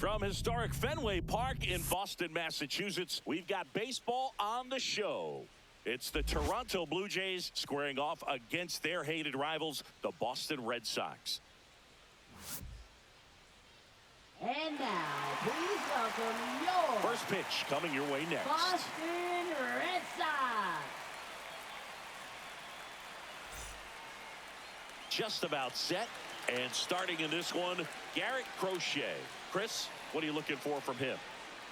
From historic Fenway Park in Boston, Massachusetts, we've got baseball on the show. It's the Toronto Blue Jays squaring off against their hated rivals, the Boston Red Sox. And now, please welcome your first pitch coming your way next. Boston Red Sox. Just about set. And starting in this one, Garrett Crochet. Chris, what are you looking for from him?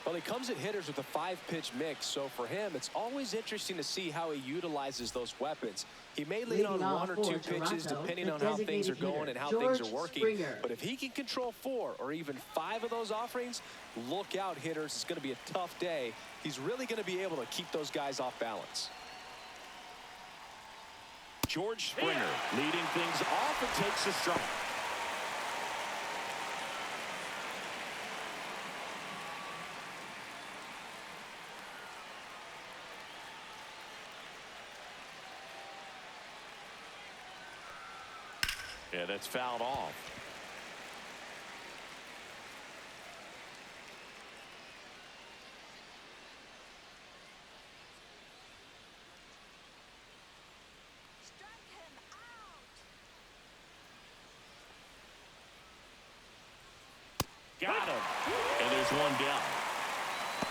Well, he comes at hitters with a 5-pitch mix, so for him, it's always interesting to see how he utilizes those weapons. He may lean on 1 or 2 pitches depending on how things are going and how things are working. But if he can control 4 or even 5 of those offerings, look out, hitters. It's going to be a tough day. He's really going to be able to keep those guys off balance. George Springer leading things off and takes a strike. Yeah, that's fouled off. Strike him out. Got him. And there's one down.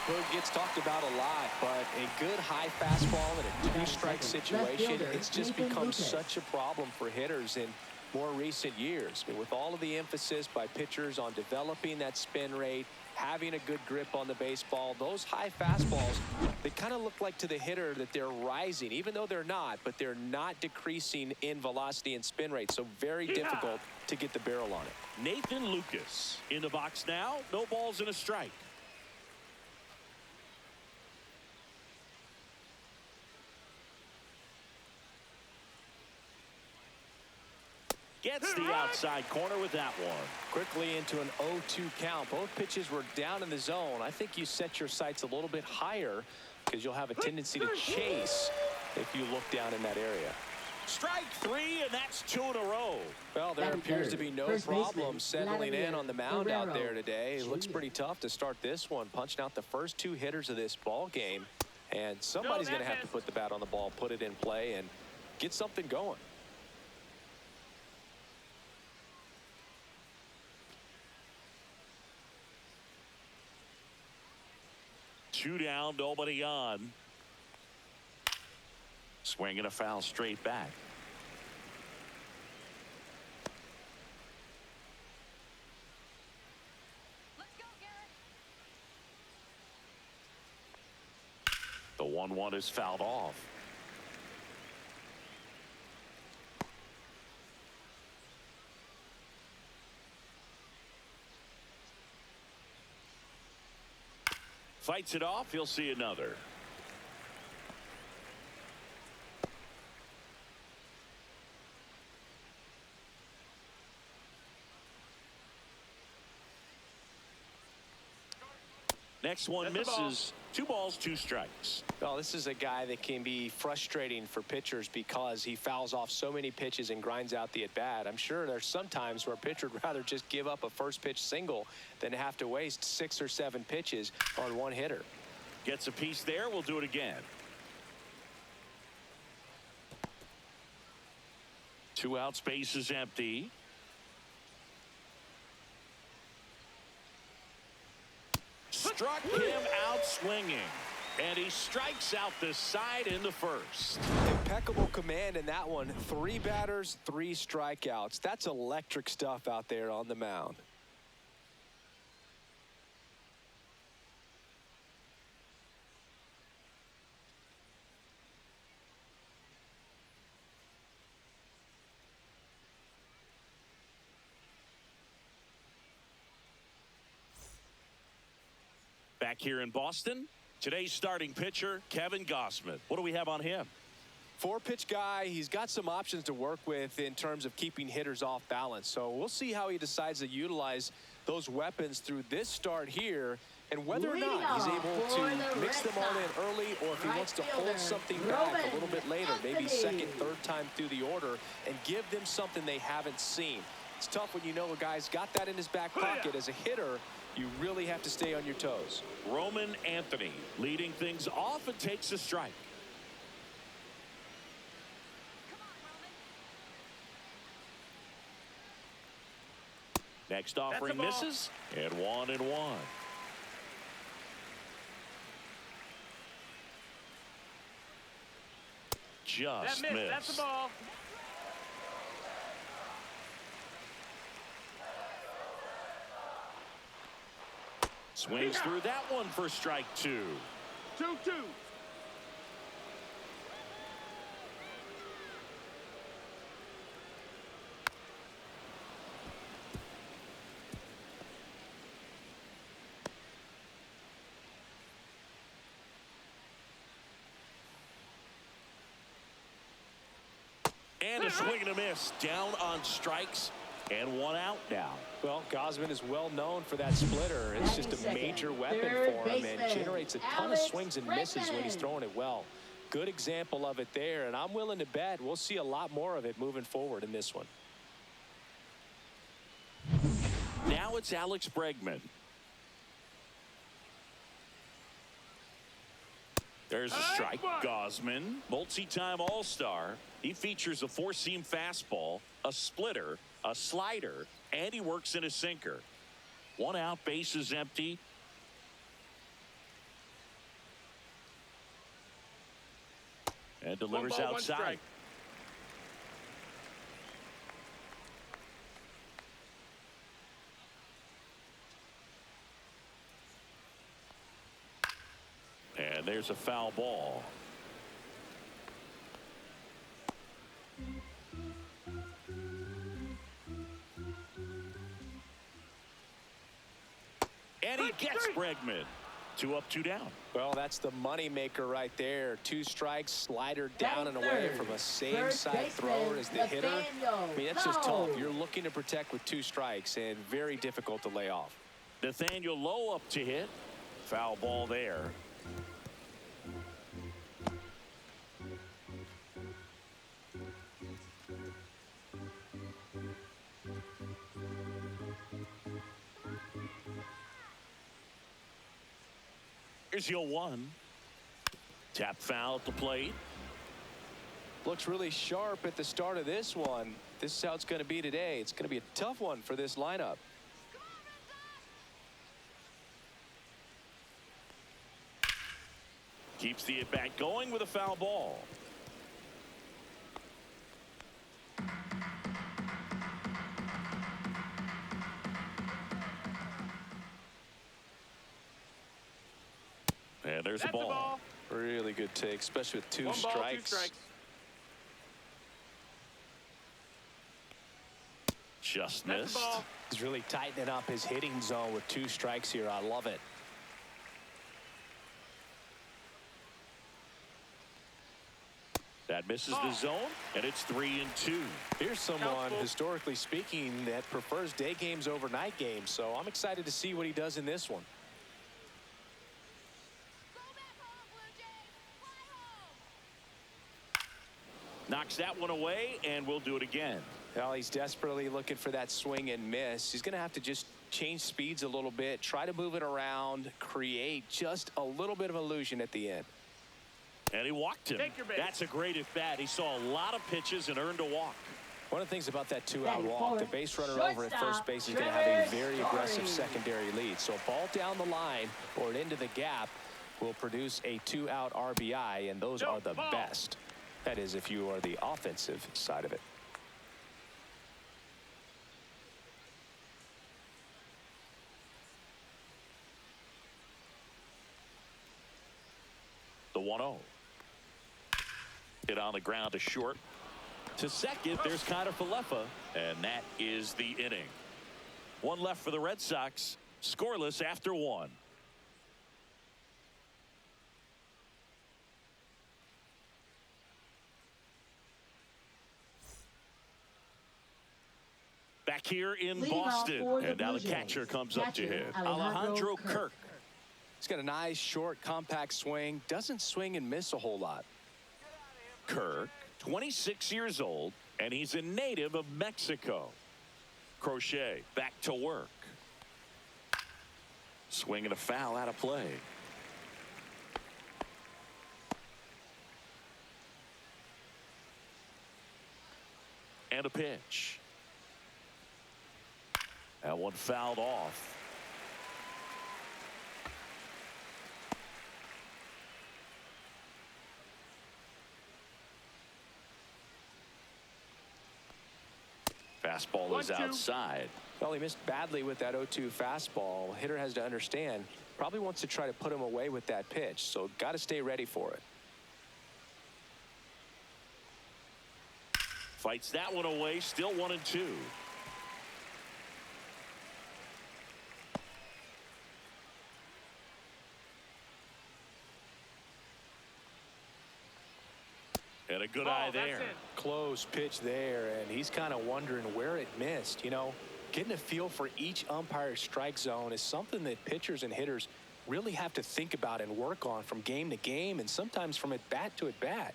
Bird gets talked about a lot, but a good high fastball in a 2-strike situation, it's just become such a problem for hitters in more recent years. I mean, with all of the emphasis by pitchers on developing that spin rate, having a good grip on the baseball, those high fastballs, they kind of look like to the hitter that they're rising, even though they're not, but they're not decreasing in velocity and spin rate, so very difficult to get the barrel on it. Nathan Lucas in the box now. No balls and a strike. Gets the outside corner with that one. Quickly into an 0-2 count. Both pitches were down in the zone. I think you set your sights a little bit higher because you'll have a tendency to chase if you look down in that area. Strike 3, and that's 2 in a row. Well, there appears to be no problem settling in on the mound out there today. It looks pretty tough to start this one, punching out the first 2 hitters of this ball game. And somebody's going to have to put the bat on the ball, put it in play, and get something going. Two down, nobody on. Swinging a foul straight back. Let's go, Garrett. The 1-1 is fouled off. Fights it off. He'll see another. Next one misses. 2 balls, 2 strikes. Well, this is a guy that can be frustrating for pitchers because he fouls off so many pitches and grinds out the at-bat. I'm sure there's some times where a pitcher would rather just give up a first pitch single than have to waste 6 or 7 pitches on one hitter. Gets a piece there. We'll do it again. 2 out, space is empty. Struck him out swinging. And he strikes out the side in the first. Impeccable command in that one. 3 batters, 3 strikeouts. That's electric stuff out there on the mound. Back here in Boston, today's starting pitcher, Kevin Gausman. What do we have on him? 4-pitch guy. He's got some options to work with in terms of keeping hitters off balance. So we'll see how he decides to utilize those weapons through this start here and whether or not he's able to mix them all in early or if he wants to hold something back a little bit later, maybe second, third time through the order and give them something they haven't seen. It's tough when you know a guy's got that in his back pocket as a hitter. You really have to stay on your toes. Roman Anthony leading things off and takes a strike. Next offering misses, and 1-1. Just missed. That's the ball. Swings through that one for strike 2. 2-2. And a swing and a miss. Down on strikes and 1 out now. Well, Gausman is well known for that splitter. It's just a major weapon for him and generates a ton of swings and misses when he's throwing it well. Good example of it there, and I'm willing to bet we'll see a lot more of it moving forward in this one. Now it's Alex Bregman. There's a strike. Gausman, multi-time All-Star. He features a 4-seam fastball, a splitter, a slider, and he works in a sinker. 1 out, bases empty. And delivers 1 ball, 1 outside. strike. And there's a foul ball. And he gets Bregman. 2 up, 2 down. Well, that's the money maker right there. 2 strikes, slider down and away from a same side thrower as the hitter. I mean, that's just tough. You're looking to protect with 2 strikes and very difficult to lay off. Nathaniel Lowe up to hit. Foul ball there. Here's your 1. Tap foul at the plate. Looks really sharp at the start of this one. This is how it's going to be today. It's going to be a tough one for this lineup. Keeps the at-bat going with a foul ball. And there's a ball. Really good take, especially with 2 1 ball, strikes. 2 strikes. Just That's missed. the ball. He's really tightening up his hitting zone with 2 strikes here. I love it. That misses the zone, and it's 3-2. Here's someone, historically speaking, that prefers day games over night games, so I'm excited to see what he does in this one. Knocks that one away, and we'll do it again. Well, he's desperately looking for that swing and miss. He's going to have to just change speeds a little bit, try to move it around, create just a little bit of illusion at the end. And he walked him. That's a great at-bat. He saw a lot of pitches and earned a walk. One of the things about that 2-out walk, the base runner over at first base is going to have a very aggressive secondary lead. So a ball down the line or into the gap will produce a 2-out RBI, and those are the best. That is, if you are the offensive side of it. The 1-0. Hit on the ground to short. To second, there's Connor Falefa, and that is the inning. 1 left for the Red Sox. Scoreless after 1. Back here in Boston, and now the catcher comes up to hit. Alejandro Kirk. He's got a nice, short, compact swing. Doesn't swing and miss a whole lot. Kirk, 26 years old, and he's a native of Mexico. Crochet back to work. Swing and a foul out of play. And a pitch. That one fouled off. Fastball is outside. Well, he missed badly with that 0-2 fastball. Hitter has to understand. Probably wants to try to put him away with that pitch. So got to stay ready for it. Fights that one away. Still 1-2. And a good eye there. Close pitch there, and he's kind of wondering where it missed. You know, getting a feel for each umpire's strike zone is something that pitchers and hitters really have to think about and work on from game to game, and sometimes from at bat to at bat.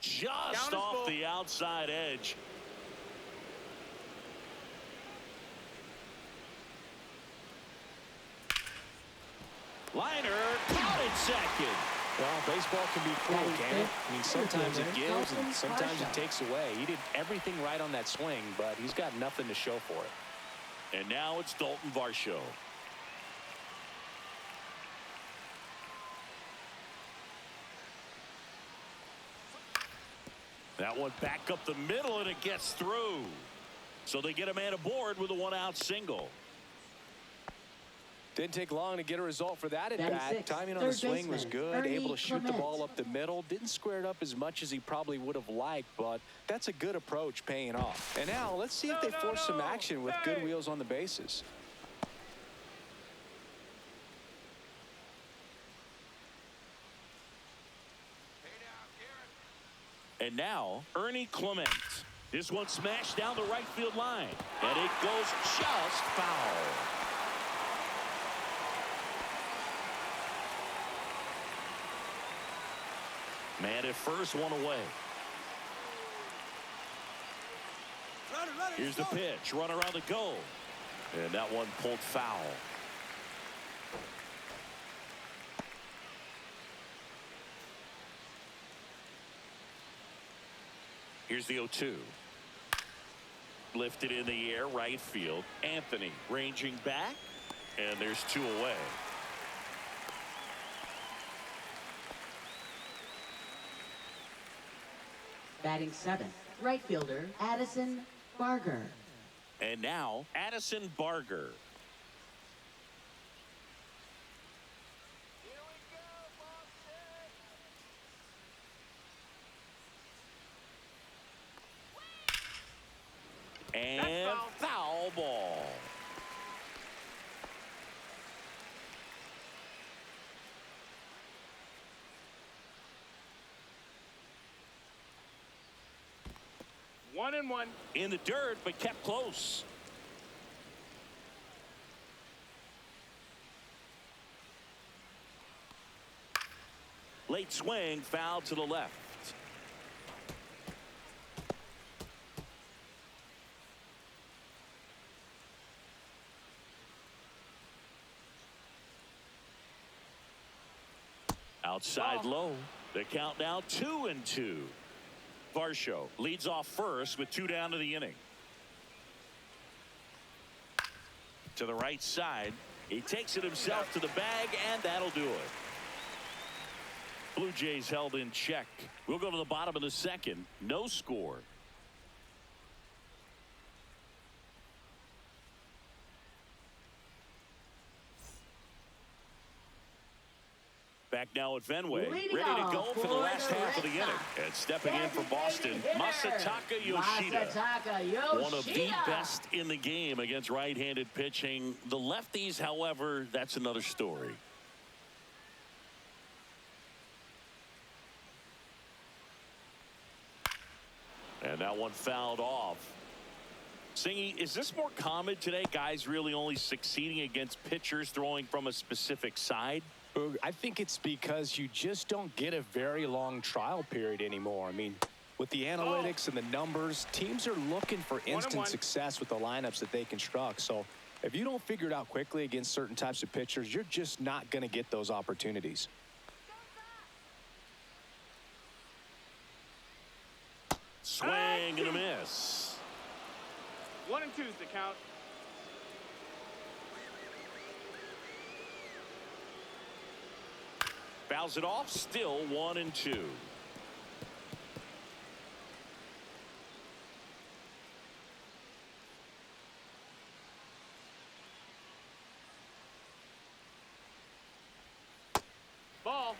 Just off the outside edge. Liner caught at second. Well, baseball can be cruel, can it? I mean, sometimes it gives and sometimes it takes away. He did everything right on that swing, but he's got nothing to show for it. And now it's Dalton Varsho. That one back up the middle, and it gets through. So they get a man aboard with a one-out single. Didn't take long to get a result for that at bat. Timing on the swing was good. Able to shoot the ball up the middle. Didn't square it up as much as he probably would have liked, but that's a good approach paying off. And now let's see if they force some action with good wheels on the bases. And now Ernie Clement. This one smashed down the right field line, and it goes just foul. Man at first, one away. Here's the pitch. Run around the goal. And that one pulled foul. Here's the 0-2. Lifted in the air, right field. Anthony ranging back. And there's two away. Batting seventh, right fielder Addison Barger. And now Addison Barger. And foul ball. One and one. In the dirt, but kept close. Late swing, foul to the left. Outside low. The count now 2-2. Varsho leads off first with two down to the inning. To the right side. He takes it himself to the bag, and that'll do it. Blue Jays held in check. We'll go to the bottom of the second. No score. Back now at Fenway, ready to go for the last half of the inning. And stepping in for Boston, Masataka Yoshida. One of the best in the game against right-handed pitching. The lefties, however, that's another story. And that one fouled off. Singy, is this more common today? Guys really only succeeding against pitchers throwing from a specific side? I think it's because you just don't get a very long trial period anymore. I mean, with the analytics and the numbers, teams are looking for instant success with the lineups that they construct. So If you don't figure it out quickly against certain types of pitchers, you're just not going to get those opportunities. Swing and a miss. 1 and 2's the count. Fouls it off. Still 1 and 2. Ball.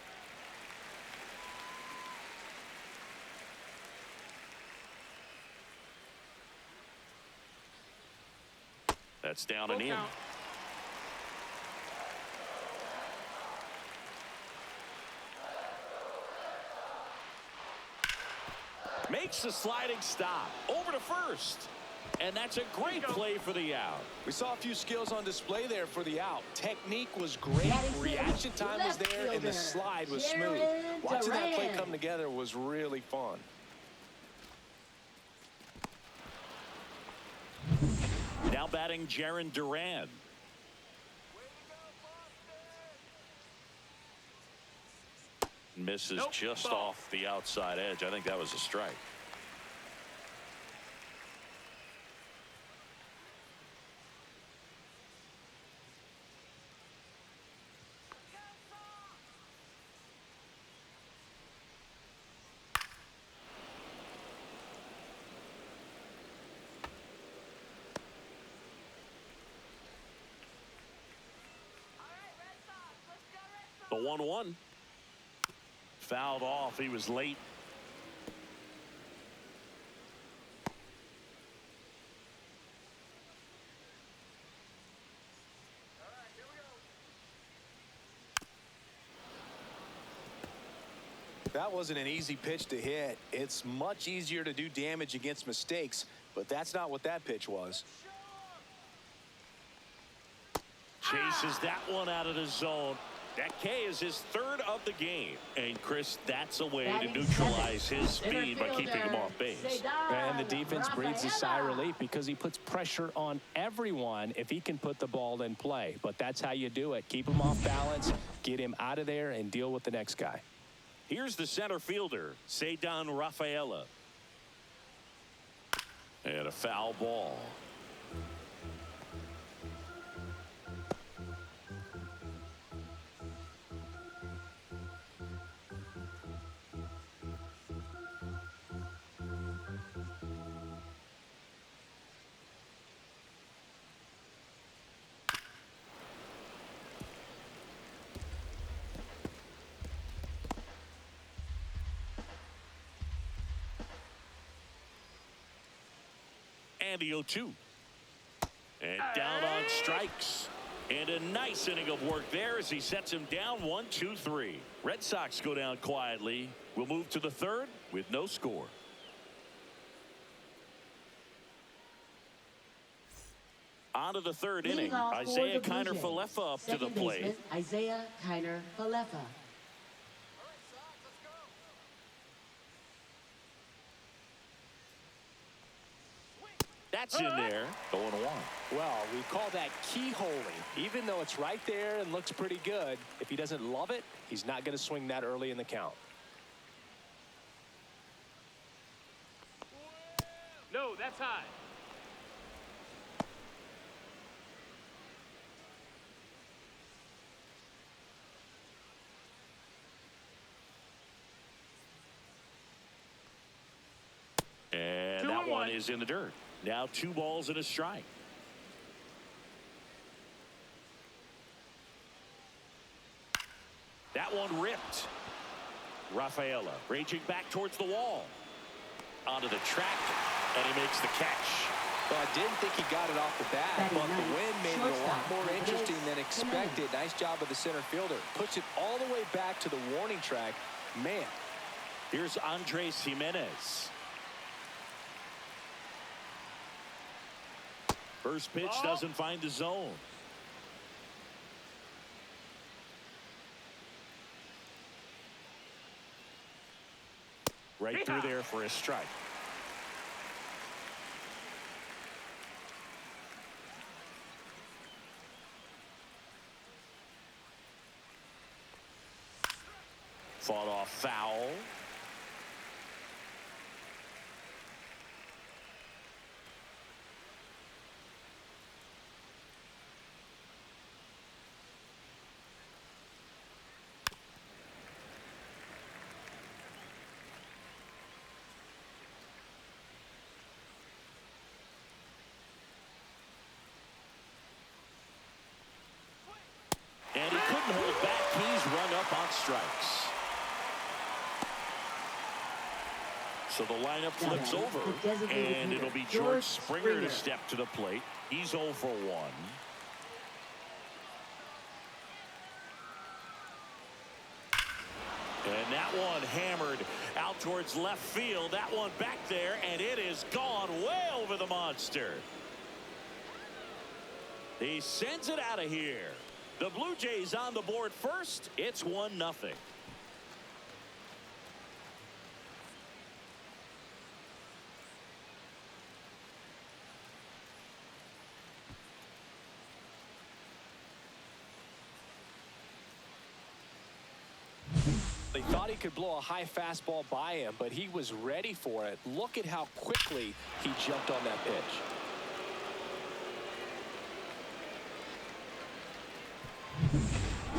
That's down Full and in. count. Makes the sliding stop. Over to first. And that's a great play for the out. We saw a few skills on display there for the out. Technique was great. Reaction time was there, and the slide was smooth. Watching that play come together was really fun. Now batting Jarren Duran. Misses just off the outside edge. I think that was a strike. The 1-1. Fouled off. He was late. That wasn't an easy pitch to hit. It's much easier to do damage against mistakes, but that's not what that pitch was. Chases that one out of the zone. That K is his third of the game. And, Chris, that's a way to neutralize his speed by keeping him off base. And the defense breathes a sigh of relief because he puts pressure on everyone if he can put the ball in play. But that's how you do it. Keep him off balance, get him out of there, and deal with the next guy. Here's the center fielder, Cedar Rafaela. And a foul ball. And the 0-2. And down on strikes. And a nice inning of work there as he sets him down 1-2-3. Red Sox go down quietly. We'll move to the third with no score. On to the third inning. Isaiah Kiner-Falefa up to the plate. Isaiah Kiner-Falefa. That's in there. 0-1. Well, we call that keyholing. Even though it's right there and looks pretty good, if he doesn't love it, he's not going to swing that early in the count. No, that's high. And that one is in the dirt. Now 2 balls and a strike. That one ripped. Rafaela raging back towards the wall. Onto the track, and he makes the catch. Well, I didn't think he got it off the bat, but the wind made it a lot more interesting than expected. Nice job of the center fielder. Puts it all the way back to the warning track. Man. Here's Andres Jimenez. First pitch doesn't find the zone. Right through there for a strike. Fought off foul. And he couldn't hold back. He's run up on strikes. So the lineup flips over, and it'll be George Springer to step to the plate. He's 0 for 1. And that one hammered out towards left field. That one back there, and it is gone way over the monster. He sends it out of here. The Blue Jays on the board first. It's 1-0. They thought he could blow a high fastball by him, but he was ready for it. Look at how quickly he jumped on that pitch.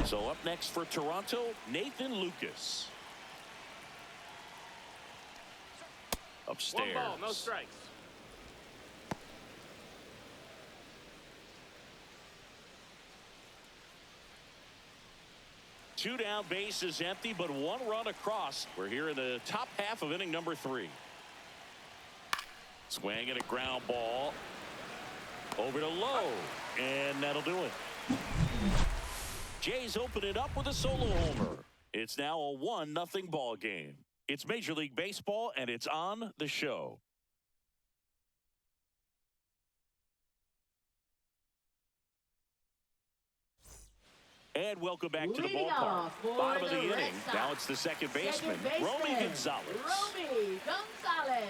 So up next for Toronto, Nathan Lucas. Upstairs. 1 ball, no strikes. Two down, bases empty, but 1 run across. We're here in the top half of inning number 3. Swing and a ground ball over to Lowe, and that'll do it. Jays open it up with a solo homer. It's now a 1-0 ball game. It's Major League Baseball, and it's on the show. And welcome back to the ballpark. Bottom of the inning. Now it's the second baseman, Romy Gonzalez. Romy Gonzalez.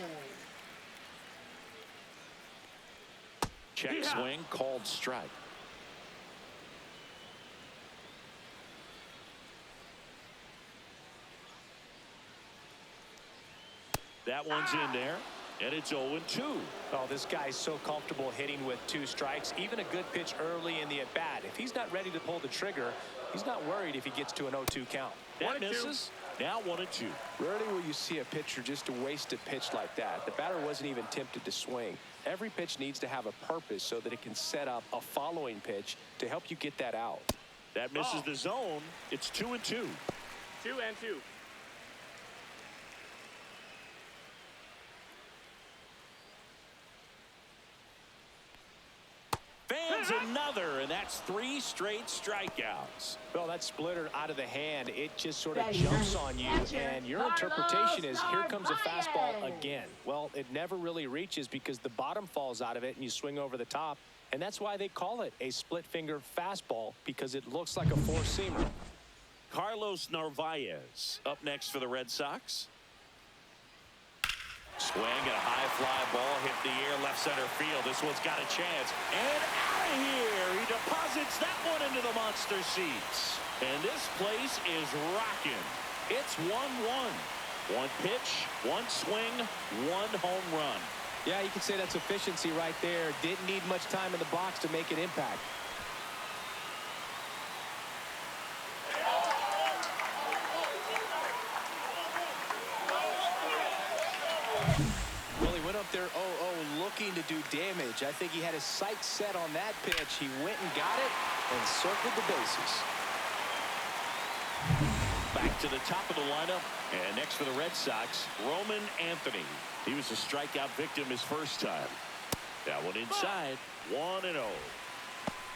Check swing, called strike. That one's in there, and it's 0-2. Oh, this guy's so comfortable hitting with 2 strikes. Even a good pitch early in the at-bat. If he's not ready to pull the trigger, he's not worried if he gets to an 0-2 count. That misses. Now 1-2. Rarely will you see a pitcher just to waste a pitch like that. The batter wasn't even tempted to swing. Every pitch needs to have a purpose so that it can set up a following pitch to help you get that out. That misses the zone. It's 2-2. 2-2. Fans another, and that's 3 straight strikeouts. Well, that splitter out of the hand, it just sort of jumps on you, and your interpretation is, here comes a fastball again. Well, it never really reaches because the bottom falls out of it, and you swing over the top, and that's why they call it a split-finger fastball, because it looks like a four-seamer. Carlos Narvaez up next for the Red Sox. Swing and a high fly ball hit the air left center field. This one's got a chance. And out of here. He deposits that one into the monster seats. And this place is rocking. It's 1-1. 1 pitch, 1 swing, 1 home run. Yeah, you can say that's efficiency right there. Didn't need much time in the box to make an impact. Well, he went up there 0-0 looking to do damage. I think he had his sights set on that pitch. He went and got it and circled the bases. Back to the top of the lineup. And next for the Red Sox, Roman Anthony. He was a strikeout victim his first time. That one inside. 1-0.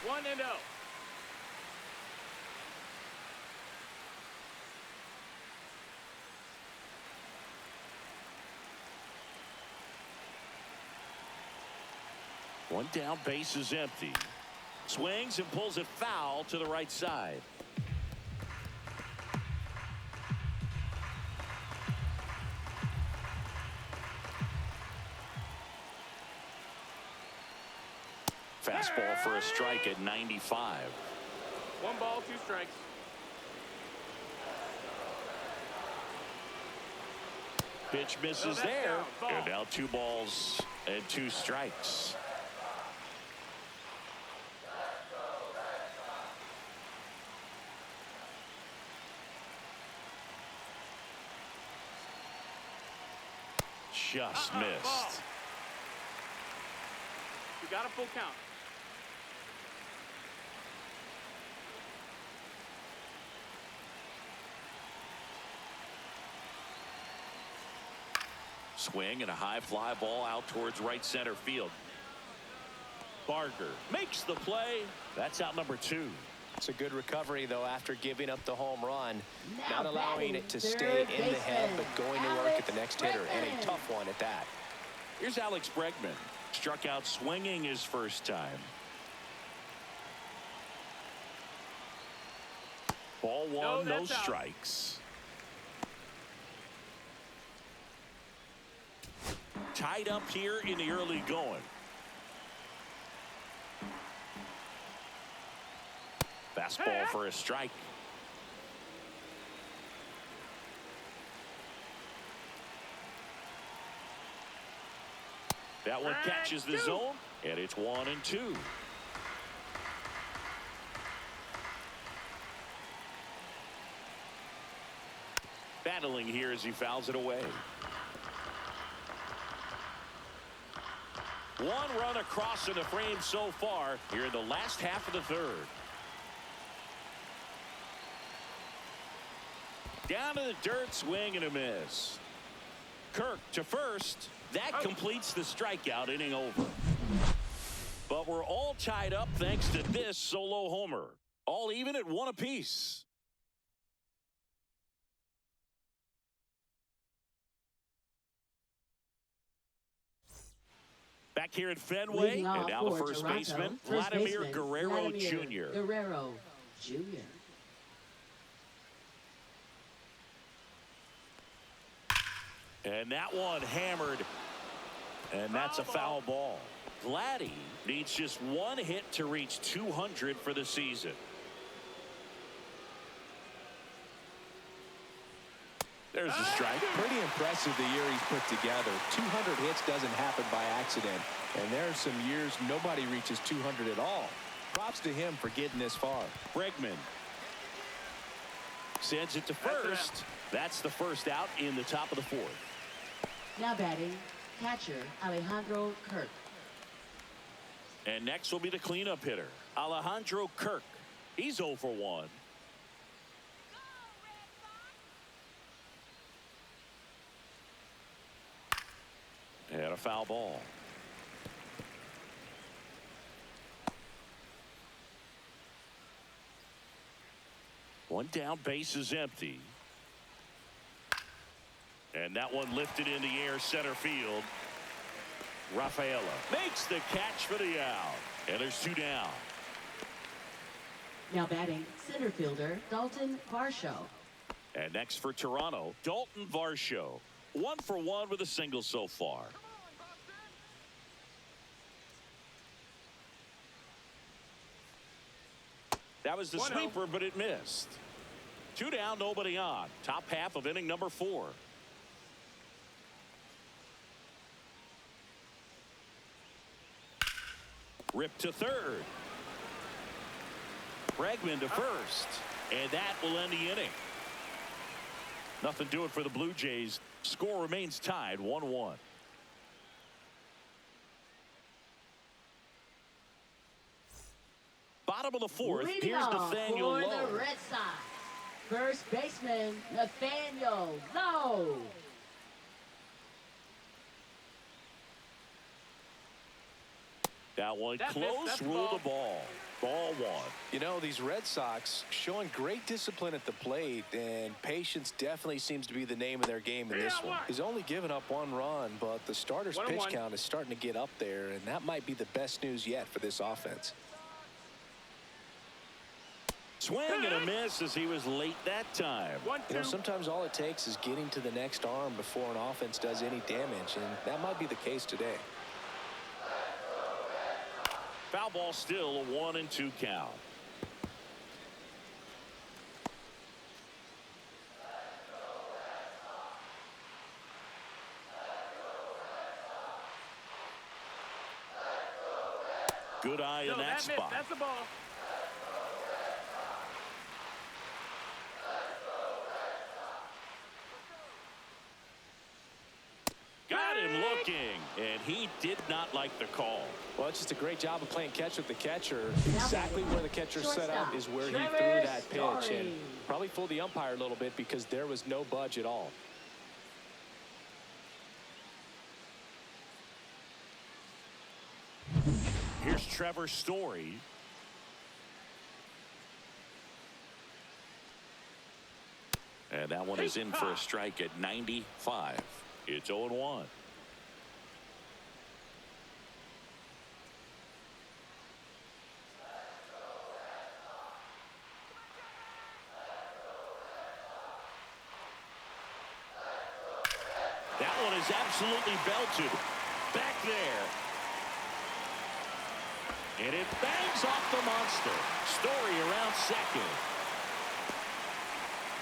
1-0. One down, base is empty. Swings and pulls it foul to the right side. Fastball for a strike at 95. 1 ball, 2 strikes. Pitch misses that's there. down. Ball. And now 2 balls and 2 strikes. Just Ball. missed. You got a full count. Swing and a high fly ball out towards right center field. Barger makes the play. That's out number 2. It's a good recovery, though, after giving up the home run. Now Not allowing batting, it to third stay in the head, baseman, but going to work at the Alex next hitter, and a Bregman. tough one at that. Here's Alex Bregman. Struck out swinging his first time. Ball 1, no that's out. strikes. Tied up here in the early going. Fastball for a strike. That one catches the zone, and it's 1-2. Battling here as he fouls it away. 1 run across in the frame so far here in the last half of the 3rd. Down to the dirt, swing and a miss. Kirk to first. That completes the strikeout, inning over. But we're all tied up thanks to this solo homer. All even at 1 apiece. Back here at Fenway, Leading and off now the for first Toronto, baseman, first Vladimir baseman, Guerrero Vladimir Jr. Guerrero Jr. And that one hammered. And that's a foul ball. Vladdy needs just 1 hit to reach 200 for the season. There's the strike. Pretty impressive the year he's put together. 200 hits doesn't happen by accident. And there are some years nobody reaches 200 at all. Props to him for getting this far. Bregman sends it to first. That's the first out in the top of the 4th. Now batting, catcher Alejandro Kirk. And next will be the cleanup hitter, Alejandro Kirk. He's 0 for 1. And a foul ball. One down, base is empty. And that one lifted in the air, center field. Rafaela makes the catch for the out. And there's 2 down. Now batting, center fielder Dalton Varsho. And next for Toronto, Dalton Varsho. 1 for 1 with a single so far. That was the 1-0. sweeper, but it missed. 2 down, nobody on. Top half of inning number 4. Rip to third. Bregman to first. And that will end the inning. Nothing doing for the Blue Jays. Score remains tied 1-1. Bottom of the 4th. Leading Here's off Nathaniel for Lowe. the Red Sox. First baseman Nathaniel Lowe. That one That's close, the rule ball. the ball. Ball 1. You know, these Red Sox showing great discipline at the plate, and patience definitely seems to be the name of their game in this one. He's only given up 1 run, but the starter's pitch 1-1. count is starting to get up there, and that might be the best news yet for this offense. Swing and a miss as he was late that time. 1-2. You know, sometimes all it takes is getting to the next arm before an offense does any damage, and that might be the case today. Foul ball still, a 1-2 count. Good eye No, in that missed. spot. That's the ball. Got him looking, and he did not like the call. Well, it's just a great job of playing catch with the catcher. Exactly where the catcher set up is where he threw Travis that pitch. Story. And probably fooled the umpire a little bit because there was no budge at all. Here's Trevor Story. And that one is in for a strike at 95. It's 0-1. That one is absolutely belted. Back there. And it bangs off the monster. Story around second.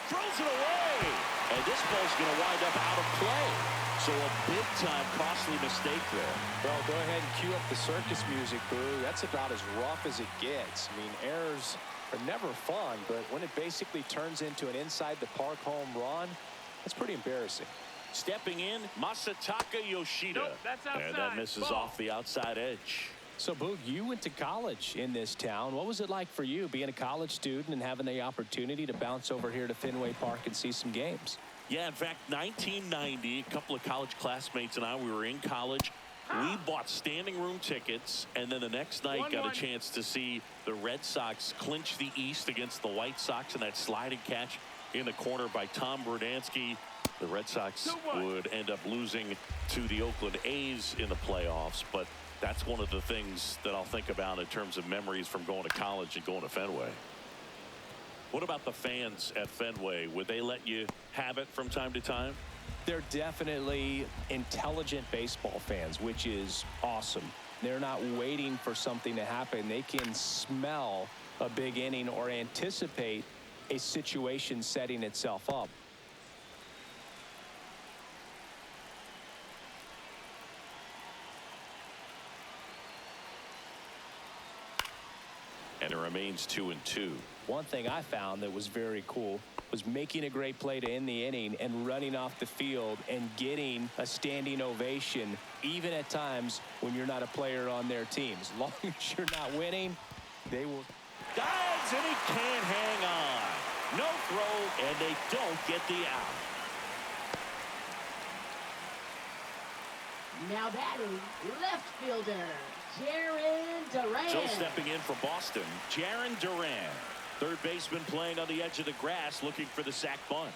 Throws it away. And this ball's going to wind up out of play. So a big-time costly mistake there. Well, go ahead and cue up the circus music, Boo. That's about as rough as it gets. I mean, errors are never fun, but when it basically turns into an inside-the-park home run, that's pretty embarrassing. Stepping in, Masataka Yoshida. Nope, that's outside. And that misses Ball. off the outside edge. So, Boog, you went to college in this town. What was it like for you being a college student and having the opportunity to bounce over here to Fenway Park and see some games? Yeah, in fact, 1990, a couple of college classmates and I, we were in college. We bought standing room tickets, and then the next night got a chance to see the Red Sox clinch the East against the White Sox in that sliding catch in the corner by Tom Brudansky. The Red Sox would end up losing to the Oakland A's in the playoffs, but that's one of the things that I'll think about in terms of memories from going to college and going to Fenway. What about the fans at Fenway? Would they let you have it from time to time? They're definitely intelligent baseball fans, which is awesome. They're not waiting for something to happen. They can smell a big inning or anticipate a situation setting itself up. And it remains 2-2. One thing I found that was very cool was making a great play to end the inning and running off the field and getting a standing ovation, even at times when you're not a player on their team. As long as you're not winning, they will. Dives, and he can't hang on. No throw, and they don't get the out. Now batting, left fielder, Jaron Duran. So stepping in for Boston, Jaron Duran. Third baseman playing on the edge of the grass, looking for the sac bunt.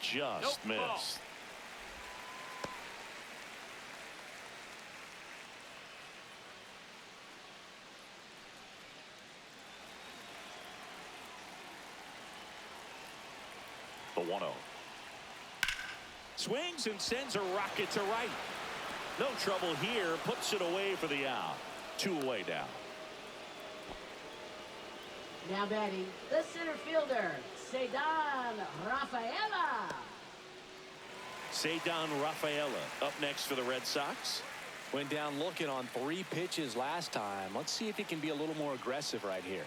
Just missed. The 1-0. Swings and sends a rocket to right. No trouble here. Puts it away for the out. 2 away now. Now batting, the center fielder, Cedar Rafaela. Cedar Rafaela up next for the Red Sox. Went down looking on 3 pitches last time. Let's see if he can be a little more aggressive right here.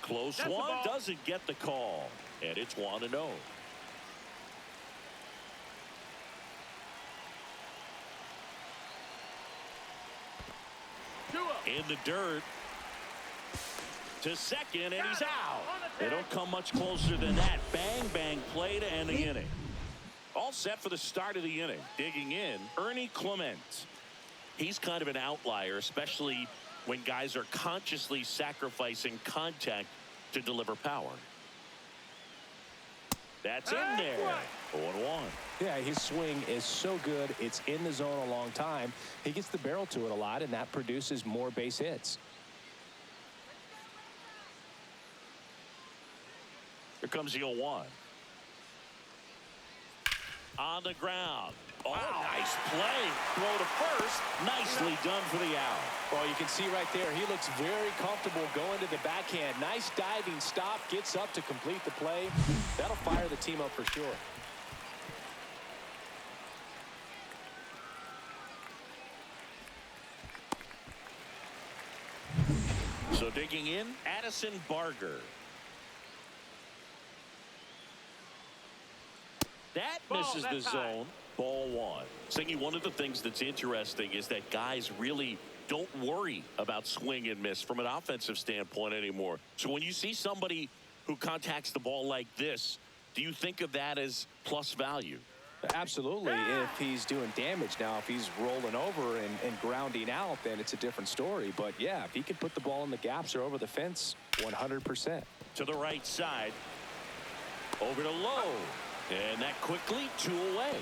Close one, doesn't get the call, and it's 1-0. In the dirt to second, and he's out. They don't come much closer than that. Bang, bang play to end the inning. All set for the start of the inning. Digging in, Ernie Clement. He's kind of an outlier, especially when guys are consciously sacrificing contact to deliver power. That's in there. 0-1. Yeah, his swing is so good. It's in the zone a long time. He gets the barrel to it a lot, and that produces more base hits. Here comes the 0-1. On the ground. Oh, nice play. Throw to first. Nicely done for the out. Well, you can see right there, he looks very comfortable going to the backhand. Nice diving stop, gets up to complete the play. That'll fire the team up for sure. digging in, Addison Barger. That misses the zone. Ball one. Singy, one of the things that's interesting is that guys really don't worry about swing and miss from an offensive standpoint anymore. So when you see somebody who contacts the ball like this, do you think of that as plus value? Absolutely, if he's doing damage. Now, if he's rolling over and grounding out, then it's a different story. But, yeah, if he can put the ball in the gaps or over the fence, 100%. To the right side. Over to Lowe. And that quickly 2 away.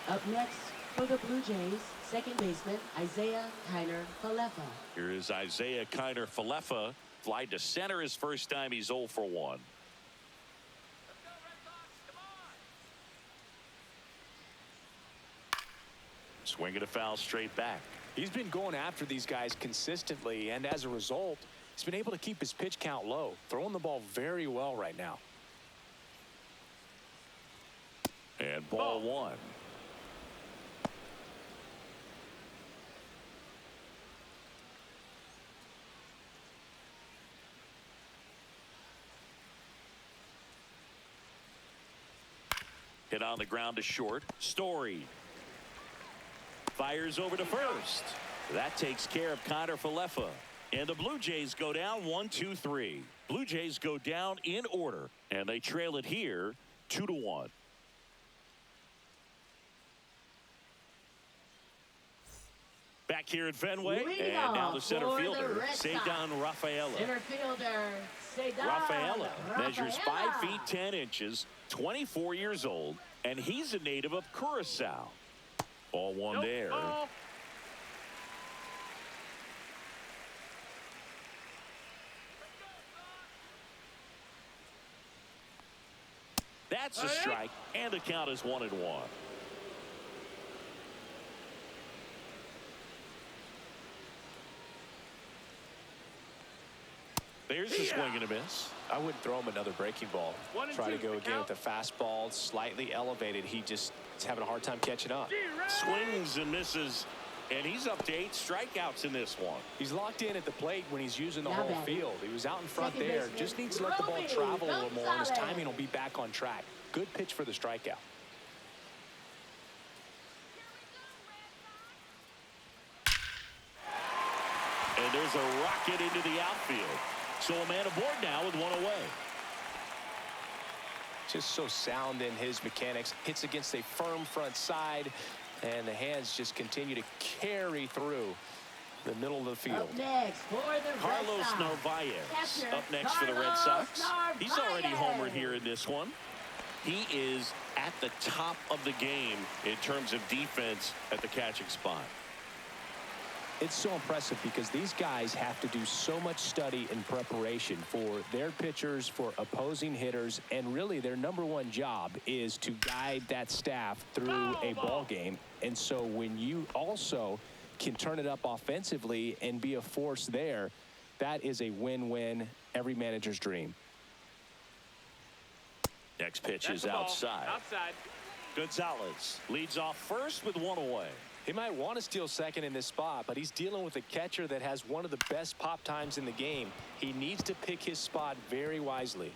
Up next for the Blue Jays, second baseman Isaiah Kiner-Falefa. Here is Isaiah Kiner-Falefa. Fly to center his first time. He's 0 for 1. Swinging a foul straight back. He's been going after these guys consistently, and as a result, he's been able to keep his pitch count low, throwing the ball very well right now. And ball one. Hit on the ground to short. Story fires over to first. That takes care of Kiner-Falefa. And the Blue Jays go down 1-2-3. Blue Jays go down in order, and they trail it here 2-1. Back here at Fenway, and now the center fielder, Ceddanne Rafaela. Center fielder, Ceddanne Rafaela measures 5 feet 10 inches, 24 years old, and he's a native of Curacao. Ball one there. Ball. That's a strike, and the count is 1-1. There's the swing and a miss. I wouldn't throw him another breaking ball. Try to go again with the fastball, slightly elevated. He just is having a hard time catching up. Swings and misses, and he's up to 8 strikeouts in this one. He's locked in at the plate when he's using the whole field. He was out in front there. Just needs to let the ball travel a little more, and his timing will be back on track. Good pitch for the strikeout. And there's a rocket into the outfield. So a man aboard now with 1 away. Just so sound in his mechanics. Hits against a firm front side, and the hands just continue to carry through the middle of the field. Up next for the Carlos Red Sox. Narvaez Catcher, up next for the Red Sox. Narvaez. He's already homered here in this one. He is at the top of the game in terms of defense at the catching spot. It's so impressive because these guys have to do so much study and preparation for their pitchers, for opposing hitters, and really their #1 job is to guide that staff through a ball game. And so when you also can turn it up offensively and be a force there, that is a win-win, every manager's dream. Next pitch That's is the ball. outside. Outside. Gonzalez leads off first with 1 away. He might want to steal second in this spot, but he's dealing with a catcher that has one of the best pop times in the game. He needs to pick his spot very wisely.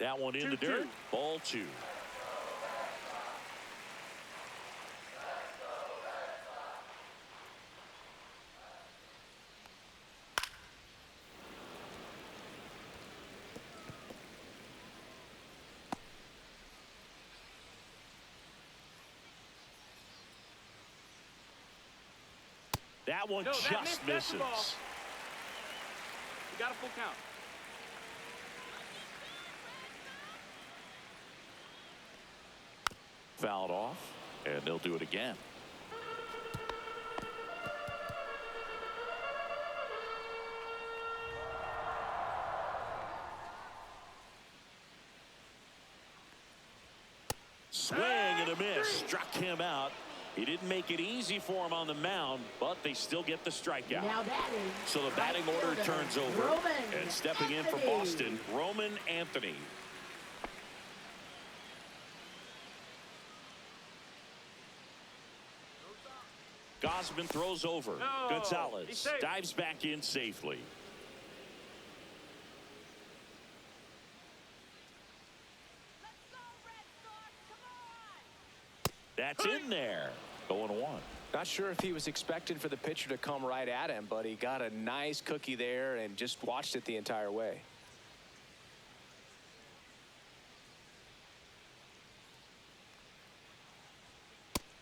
That one in the dirt. Ball 2. That one No, that just missed. That's the ball. misses. You got a full count. Fouled off, and they'll do it again. Swing and a miss. Struck him out. He didn't make it easy for him on the mound, but they still get the strikeout. Now batting. So the batting order turns over. Roman And stepping in for Anthony. Boston, Roman Anthony. Gosman throws over. No, he's Gonzalez safe. dives back in safely. Let's go, Red Sox. Come on. That's in there. 0-1. Not sure if he was expecting for the pitcher to come right at him, but he got a nice cookie there and just watched it the entire way.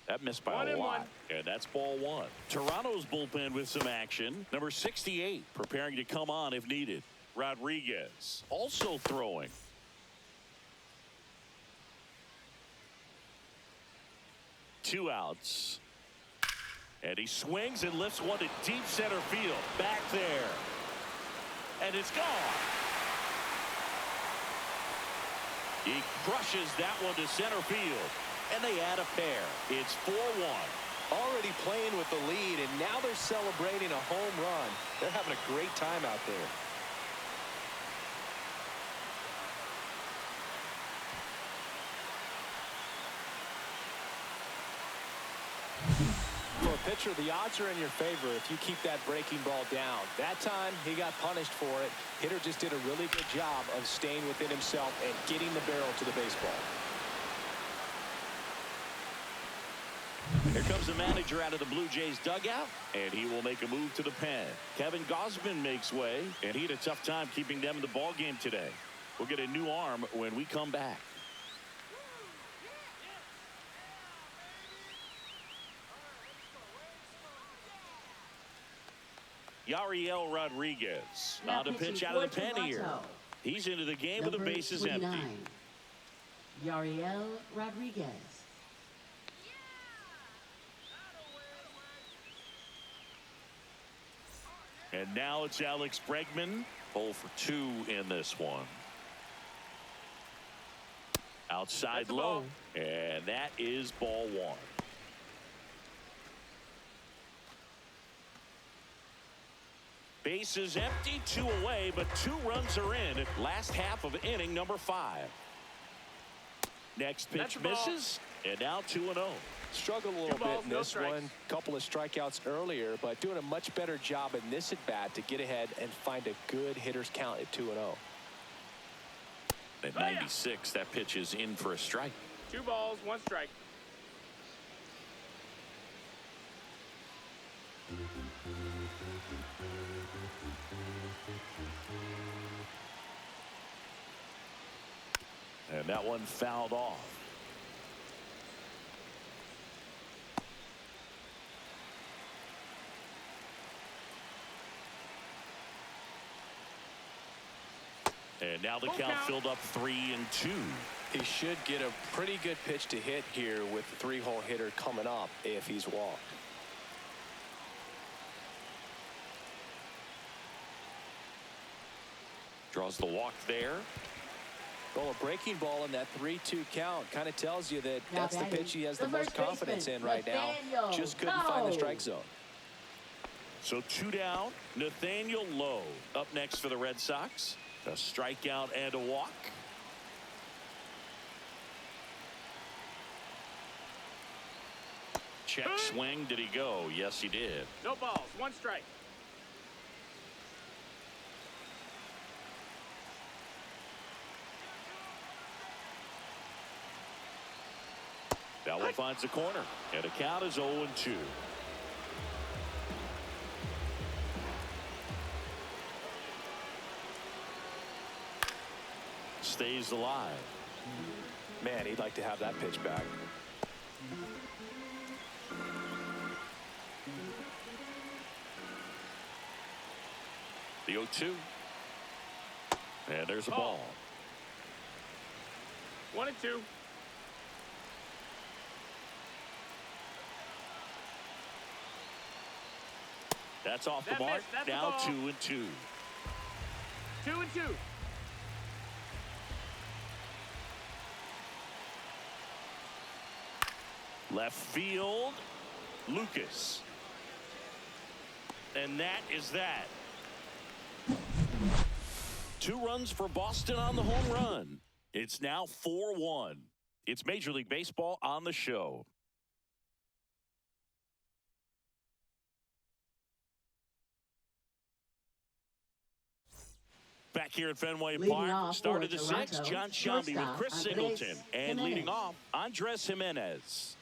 That missed by a lot. And that's ball one. Toronto's bullpen with some action. Number 68 preparing to come on if needed. Rodriguez also throwing. Two outs. And he swings and lifts one to deep center field. Back there. And it's gone. He crushes that one to center field. And they add a pair. It's 4-1. Already playing with the lead, and now they're celebrating a home run. They're having a great time out there. For a pitcher, the odds are in your favor if you keep that breaking ball down. That time, he got punished for it. Hitter just did a really good job of staying within himself and getting the barrel to the baseball. Here comes the manager out of the Blue Jays dugout, and he will make a move to the pen. Kevin Gosman makes way, and he had a tough time keeping them in the ball game today. We'll get a new arm when we come back. Yariel Rodriguez Now on to pitch pitching out of the for pen here. Toronto. He's into the game with the Number bases 29, empty. Yariel Rodriguez. And now it's Alex Bregman. 0 for 2 in this one. Outside That's a low. ball. And that is ball one. Bases empty, 2 away, but 2 runs are in. Last half of inning number 5. Next That's pitch a ball. misses, and now 2-0. Struggled a little Two balls, bit in no this strikes. one. Couple of strikeouts earlier, but doing a much better job in this at bat to get ahead and find a good hitter's count at 2-0. At 96, that pitch is in for a strike. 2 balls, 1 strike. And that one fouled off. And now the Full count count. filled up 3-2. He should get a pretty good pitch to hit here with the 3-hole hitter coming up if he's walked. Draws the walk there. Well, a breaking ball in that 3-2 count kind of tells you that Now that's the batting, pitch he has the the most first confidence baseman, in right now. Nathaniel Just couldn't find the Lowe. strike zone. So 2 down. Nathaniel Lowe up next for the Red Sox. A strikeout and a walk. Check swing. Did he go? Yes, he did. No balls, 1 strike. That one finds the corner. And the count is 0-2. Stays alive. Man, he'd like to have that pitch back. The 0-2. And there's a Ball. ball. 1-2. That's off the That mark. missed. That's a Now ball. 2-2. 2-2. Left field. Lucas. And that is that. 2 runs for Boston on the home run. It's now 4-1. It's Major League Baseball on the show. Back here at Fenway Leading Park, off start for of the sixth, Toronto, John Shelby with shortstop, Chris Andres Singleton. And Jimenez. leading off, Andres Jimenez.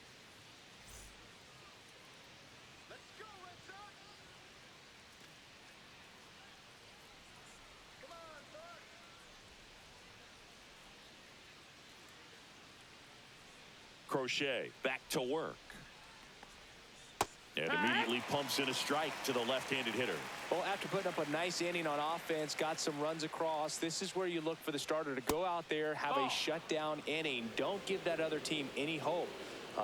Let's go, Red Sox! Come on, Sox! Crochet back to work. And immediately pumps in a strike to the left-handed hitter. Well, after putting up a nice inning on offense, got some runs across, this is where you look for the starter to go out there, have a shutdown inning. Don't give that other team any hope.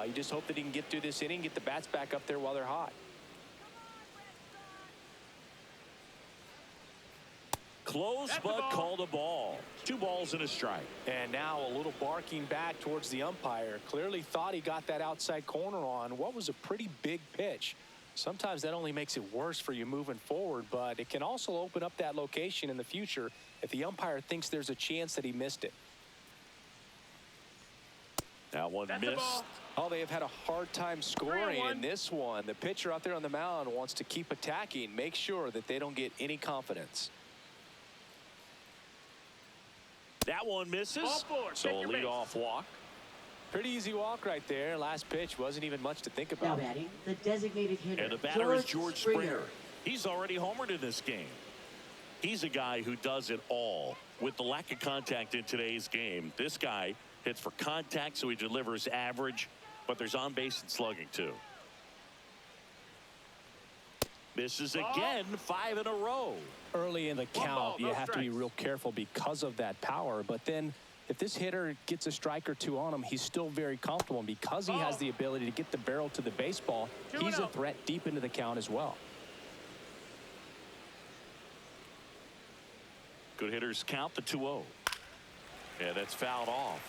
You just hope that he can get through this inning, get the bats back up there while they're hot. Close, but called a ball. 2 balls and a strike. And now a little barking back towards the umpire. Clearly thought he got that outside corner on what was a pretty big pitch. Sometimes that only makes it worse for you moving forward, but it can also open up that location in the future if the umpire thinks there's a chance that he missed it. That one missed. Oh, they have had a hard time scoring in this one. The pitcher out there on the mound wants to keep attacking, make sure that they don't get any confidence. That one misses. So a leadoff walk. Pretty easy walk right there. Last pitch wasn't even much to think Now about. batting, the designated hitter, And the batter is George Springer. He's already homered in this game. He's a guy who does it all. With the lack of contact in today's game, this guy hits for contact, so he delivers average, but there's on base and slugging too. Misses again, 5 in a row. Early in the count, you have to be strikes. real careful because of that power. But then if this hitter gets a strike or two on him, he's still very comfortable. And because he has the ability to get the barrel to the baseball, he's a threat deep into the count as well. Good hitters count the 2-0. Yeah, that's fouled off.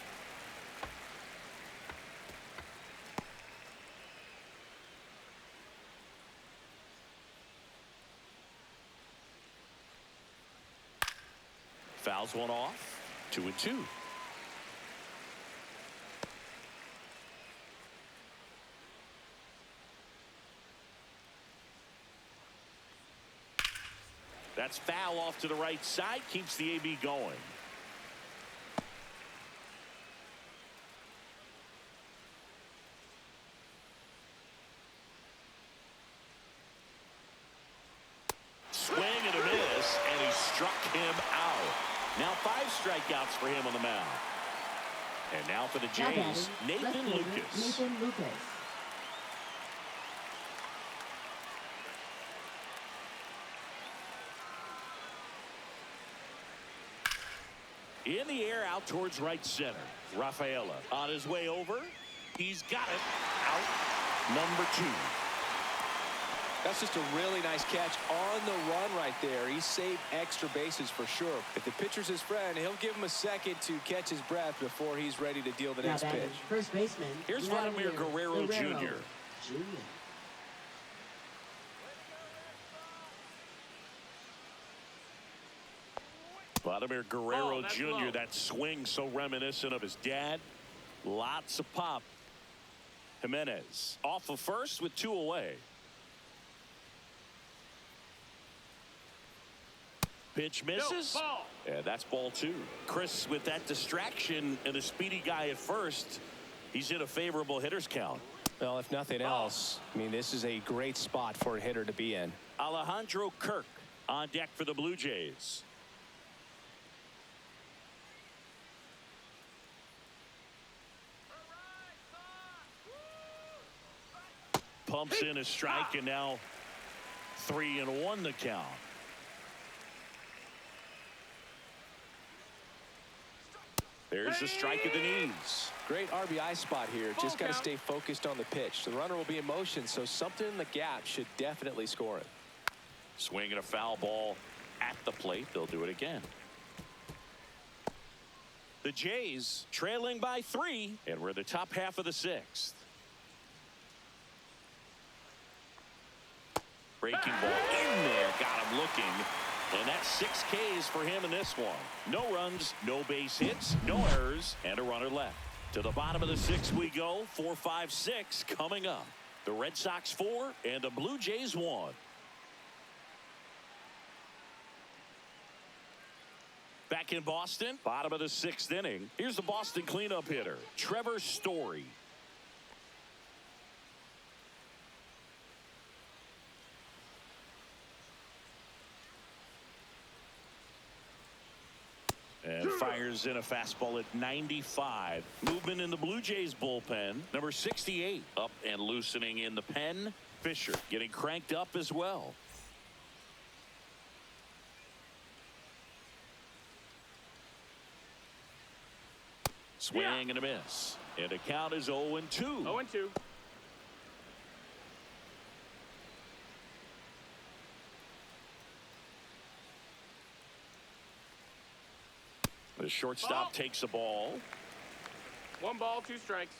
Fouls one off. 2-2. That's foul off to the right side. Keeps the AB going. Swing and a miss, and he struck him out. Now 5 strikeouts for him on the mound. And now for the Now Jays, batting, Nathan left-hander, Lucas. Nathan Lucas. In the air out towards right center. Rafaela on his way over. He's got it. Out number 2. That's just a really nice catch on the run right there. He saved extra bases for sure. If the pitcher's his friend, he'll give him a second to catch his breath before he's ready to deal the Now next batting, pitch. first baseman, Here's Vladimir Guerrero Jr. Vladimir Guerrero Jr., that swing so reminiscent of his dad. Lots of pop. Jimenez off of first with 2 away. Pitch misses. Yeah, that's ball 2. Chris with that distraction and a speedy guy at first. He's in a favorable hitter's count. Well, if nothing else, I mean, this is a great spot for a hitter to be in. Alejandro Kirk on deck for the Blue Jays. Pumps in a strike, and now 3-1 the count. There's a strike at the knees. Great RBI spot here. Just got to stay focused on the pitch. The runner will be in motion, so something in the gap should definitely score it. Swinging a foul ball at the plate. They'll do it again. The Jays trailing by 3, and we're in the top half of the 6th. Breaking ball in there, got him looking. And that's 6 Ks for him in this one. No runs, no base hits, no errors, and a runner left. To the bottom of the 6th we go. 4, 5, 6 coming up. The Red Sox 4 and the Blue Jays 1. Back in Boston, bottom of the 6th inning. Here's the Boston cleanup hitter, Trevor Story. And fires in a fastball at 95. Movement in the Blue Jays bullpen. Number 68 up and loosening in the pen. Fisher getting cranked up as well. Swing and a miss. And the count is 0-2. 0-2. The shortstop takes the ball. 1 ball, 2 strikes.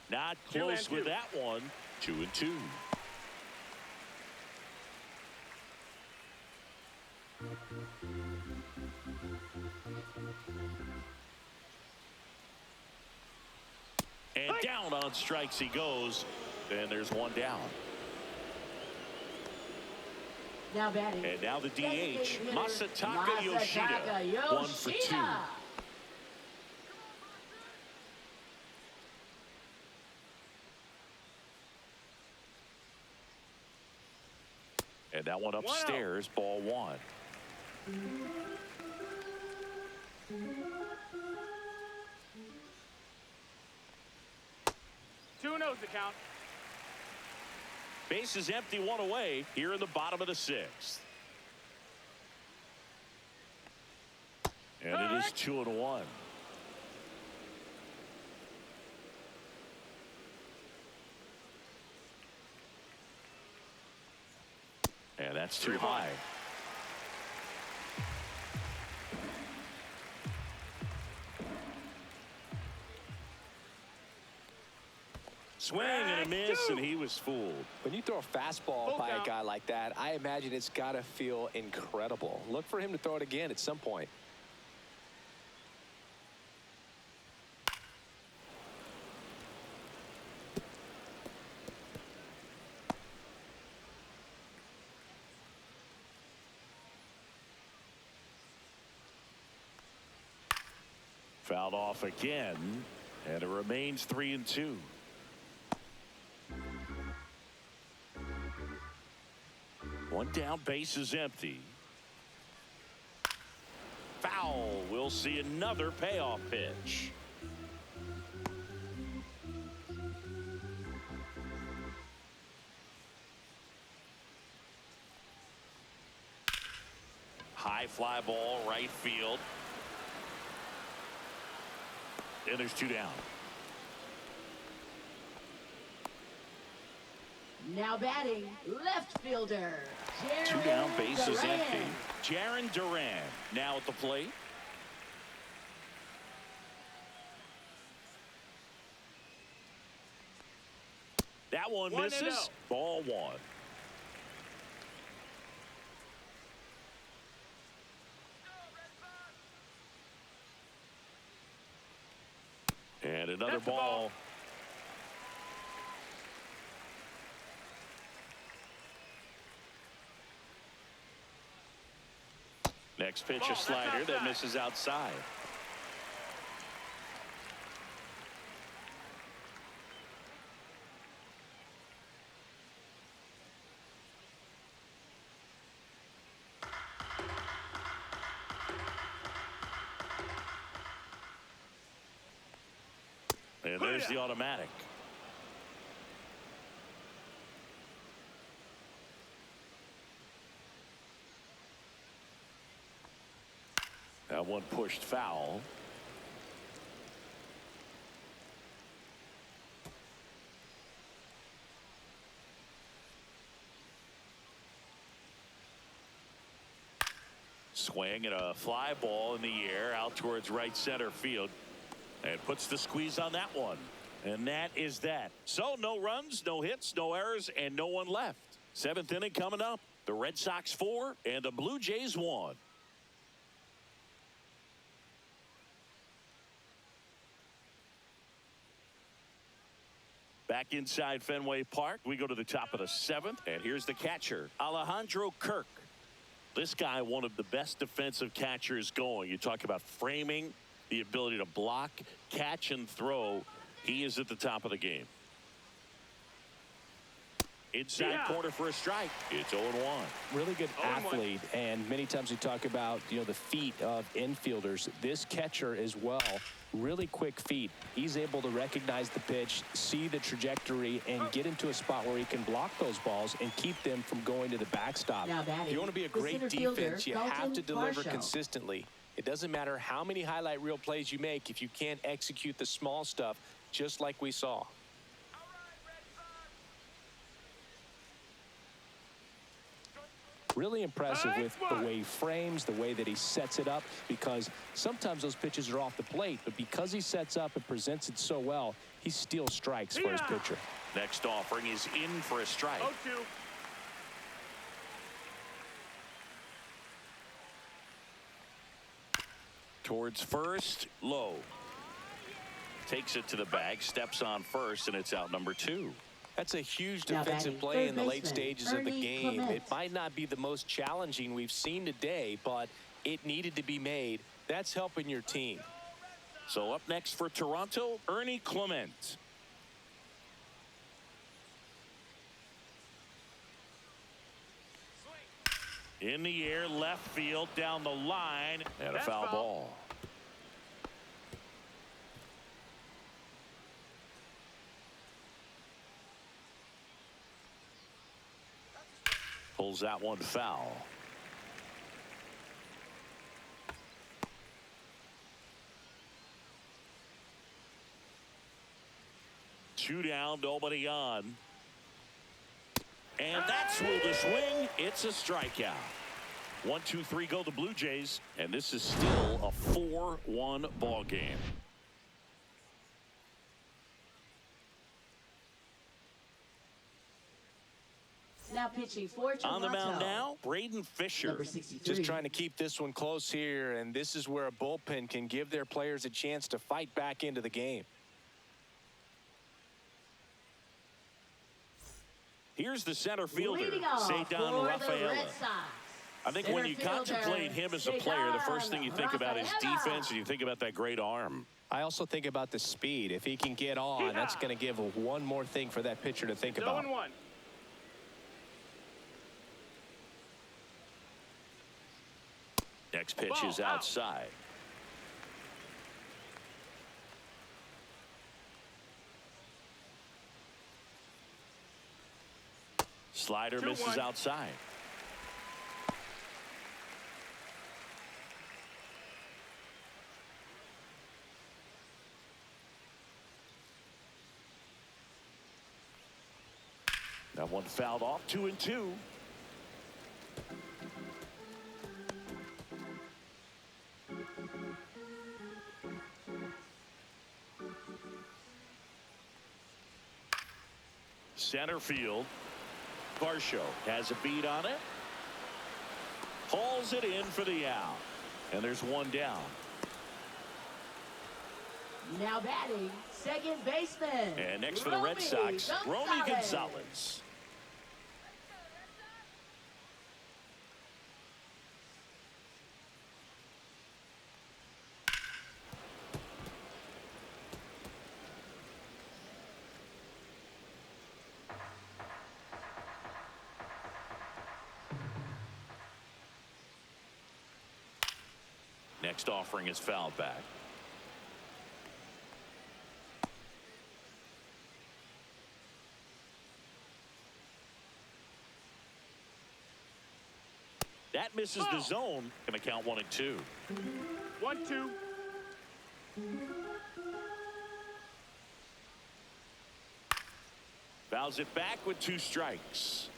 Not close with that one. 2-2. And down on strikes he goes. And there's one down. Now batting. And now the DH, Masataka Yoshida. 1 for 2. And that one upstairs, ball 1. Two knows the count. Base is empty, 1 away here in the bottom of the 6th. And it is 2-1. And that's too high. Swing and a miss, and he was fooled. When you throw a fastball by a guy like that, I imagine it's got to feel incredible. Look for him to throw it again at some point. Fouled off again, and it remains 3-2. One down, base is empty. Foul. We'll see another payoff pitch. High fly ball, right field. And there's 2 down. Now batting, left fielder. 2 down, base is empty. Jarren Duran now at the plate. That one misses. Ball 1. And another ball. Next pitch, a slider that misses outside. And there's the automatic. That one pushed foul. Swing and a fly ball in the air out towards right center field. And puts the squeeze on that one. And that is that. So no runs, no hits, no errors, and no one left. 7th inning coming up. The Red Sox 4 and the Blue Jays 1. Back inside Fenway Park, we go to the top of the 7th, and here's the catcher, Alejandro Kirk. This guy, one of the best defensive catchers going. You talk about framing, the ability to block, catch, and throw. He is at the top of the game. Inside corner for a strike. It's 0-1. Really good athlete, and many times we talk about, the feet of infielders. This catcher as well, really quick feet. He's able to recognize the pitch, see the trajectory, and get into a spot where he can block those balls and keep them from going to the backstop. If you want to be a great defense, you have to deliver consistently. It doesn't matter how many highlight reel plays you make if you can't execute the small stuff, just like we saw. Really impressive with the way he frames, the way that he sets it up, because sometimes those pitches are off the plate, but because he sets up and presents it so well, he steals strikes for his pitcher. Next offering is in for a strike. 0-2. Towards first, low. Takes it to the bag, steps on first, and it's out number 2. That's a huge defensive play in the late stages of the game. It might not be the most challenging we've seen today, but it needed to be made. That's helping your team. So up next for Toronto, Ernie Clement. In the air, left field, down the line, and a foul ball. Pulls that one foul. Two down, nobody on. And that's with the swing. It's a strikeout. 1-2-3 go the Blue Jays, and this is still a 4-1 ball game. Now pitching for Toronto. On the mound now, Braden Fisher. Number 63. Just trying to keep this one close here, and this is where a bullpen can give their players a chance to fight back into the game. Here's the center fielder, Leading off Cedar for the Rafaela. Red Sox. I think when you contemplate him as a player, the first thing you think about is defense, and you think about that great arm. I also think about the speed. If he can get on, that's going to give one more thing for that pitcher to think about. 0-1. Next pitch is outside. Slider misses outside. That one fouled off. 2-2. Center field. Varsho has a beat on it. Hauls it in for the out. And there's one down. Now batting, second baseman. And next for the Red Sox, Romy Gonzalez. Next offering is fouled back. That misses the zone. Going to count 1-2. 1-2. Fouls it back with 2 strikes.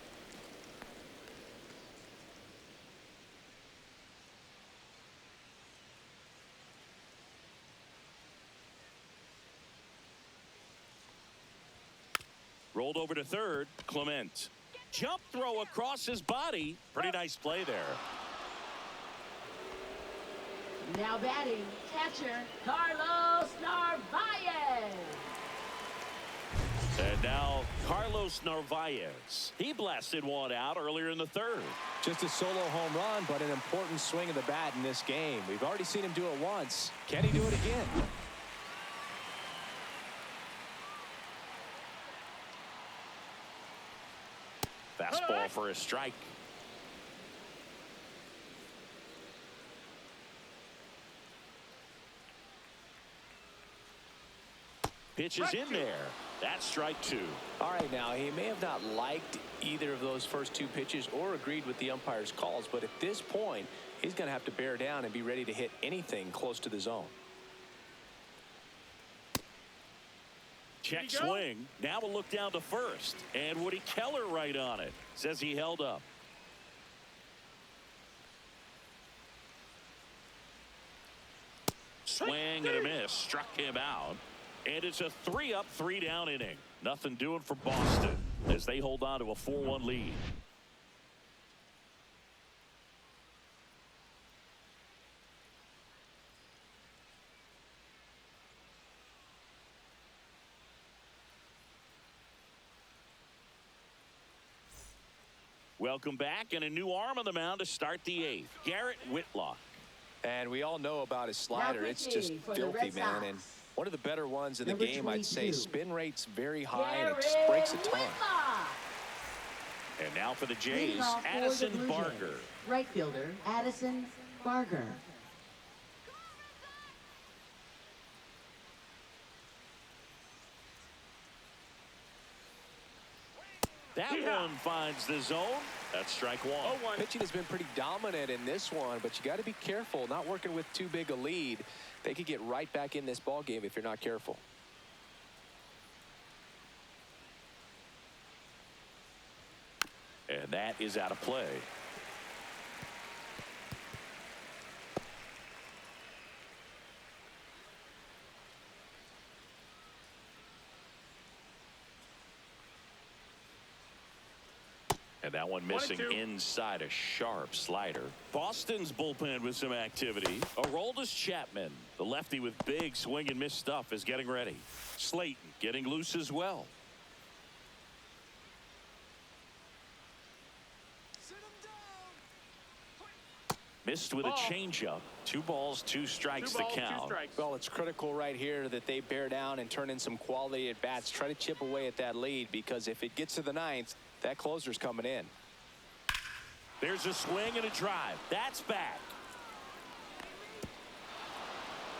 Rolled over to third. Clement. Jump throw across his body. Pretty nice play there. Now batting, catcher Carlos Narvaez. And now Carlos Narvaez. He blasted one out earlier in the third. Just a solo home run, but an important swing of the bat in this game. We've already seen him do it once. Can he do it again? Fastball for a strike. Pitch is in there. That's strike two. All right, now, he may have not liked either of those first two pitches or agreed with the umpire's calls, but at this point, he's going to have to bear down and be ready to hit anything close to the zone. Check swing. Now we'll look down to first. And Woody Keller right on it. Says he held up. Swing and a miss. Struck him out. And it's a 3-up, 3-down inning. Nothing doing for Boston as they hold on to a 4-1 lead. Welcome back, and a new arm on the mound to start the 8th. Garrett Whitlock. And we all know about his slider. It's just filthy, man. And one of the better ones in the game, I'd say. Spin rate's very high, and it just breaks a ton. And now for the Jays, Addison Barger. Right fielder, Addison Barger. That one finds the zone. That's strike one. Pitching has been pretty dominant in this one, but you got to be careful. Not working with too big a lead. They could get right back in this ball game if you're not careful. And that is out of play. And that one missing inside, a sharp slider. Boston's bullpen with some activity. Aroldis Chapman, the lefty with big swing and miss stuff, is getting ready. Slayton getting loose as well. Missed with a changeup. 2 balls, 2 strikes to count. Well, it's critical right here that they bear down and turn in some quality at bats. Try to chip away at that lead, because if it gets to the 9th, that closer's coming in. There's a swing and a drive. That's back.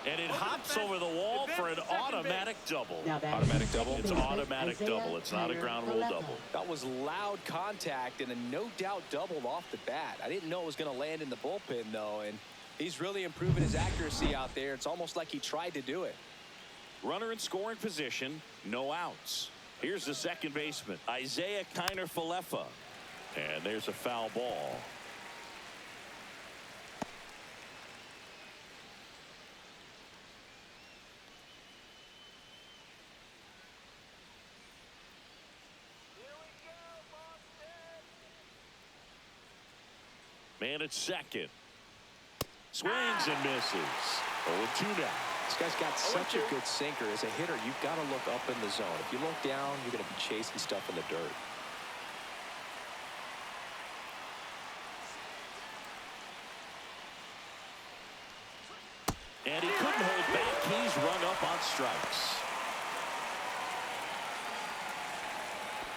And it hops over the wall for an automatic double. Automatic double? It's automatic double. It's not a ground rule double. That was loud contact and a no-doubt double off the bat. I didn't know it was going to land in the bullpen, though, and he's really improving his accuracy out there. It's almost like he tried to do it. Runner in scoring position, no outs. Here's the second baseman, Isaiah Kiner-Falefa. And there's a foul ball. Man at second. Swings and misses. 0-2 now. This guy's got such a good sinker. As a hitter, you've got to look up in the zone. If you look down, you're going to be chasing stuff in the dirt. And he couldn't hold back. He's rung up on strikes.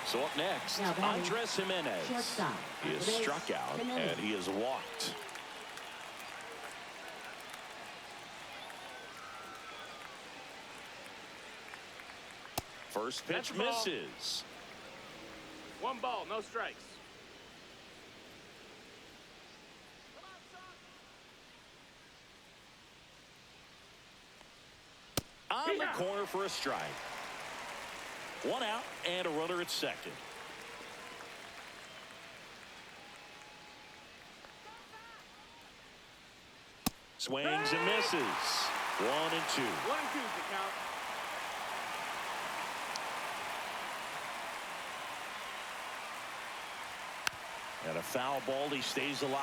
So up next, Andres Jimenez. He is struck out, and he is walked. First pitch misses. 1 ball, no strikes. On the corner for a strike. 1 out and a runner at second. Swings and misses. 1-2. 1-2 is the count. And a foul ball. He stays alive.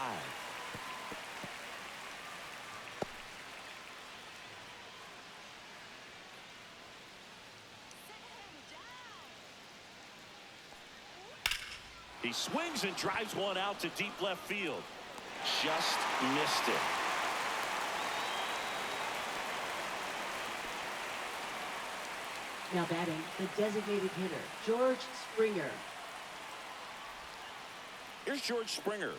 He swings and drives one out to deep left field. Just missed it. Now batting, the designated hitter, George Springer. Here's George Springer.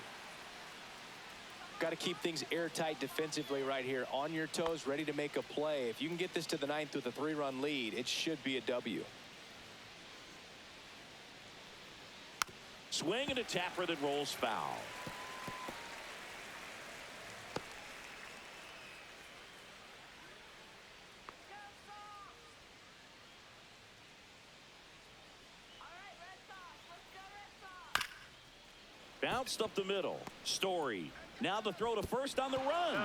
Got to keep things airtight defensively right here. On your toes, ready to make a play. If you can get this to the ninth with a 3-run lead, it should be a W. Swing and a tapper that rolls foul. Bounced up the middle. Story. Now the throw to first on the run.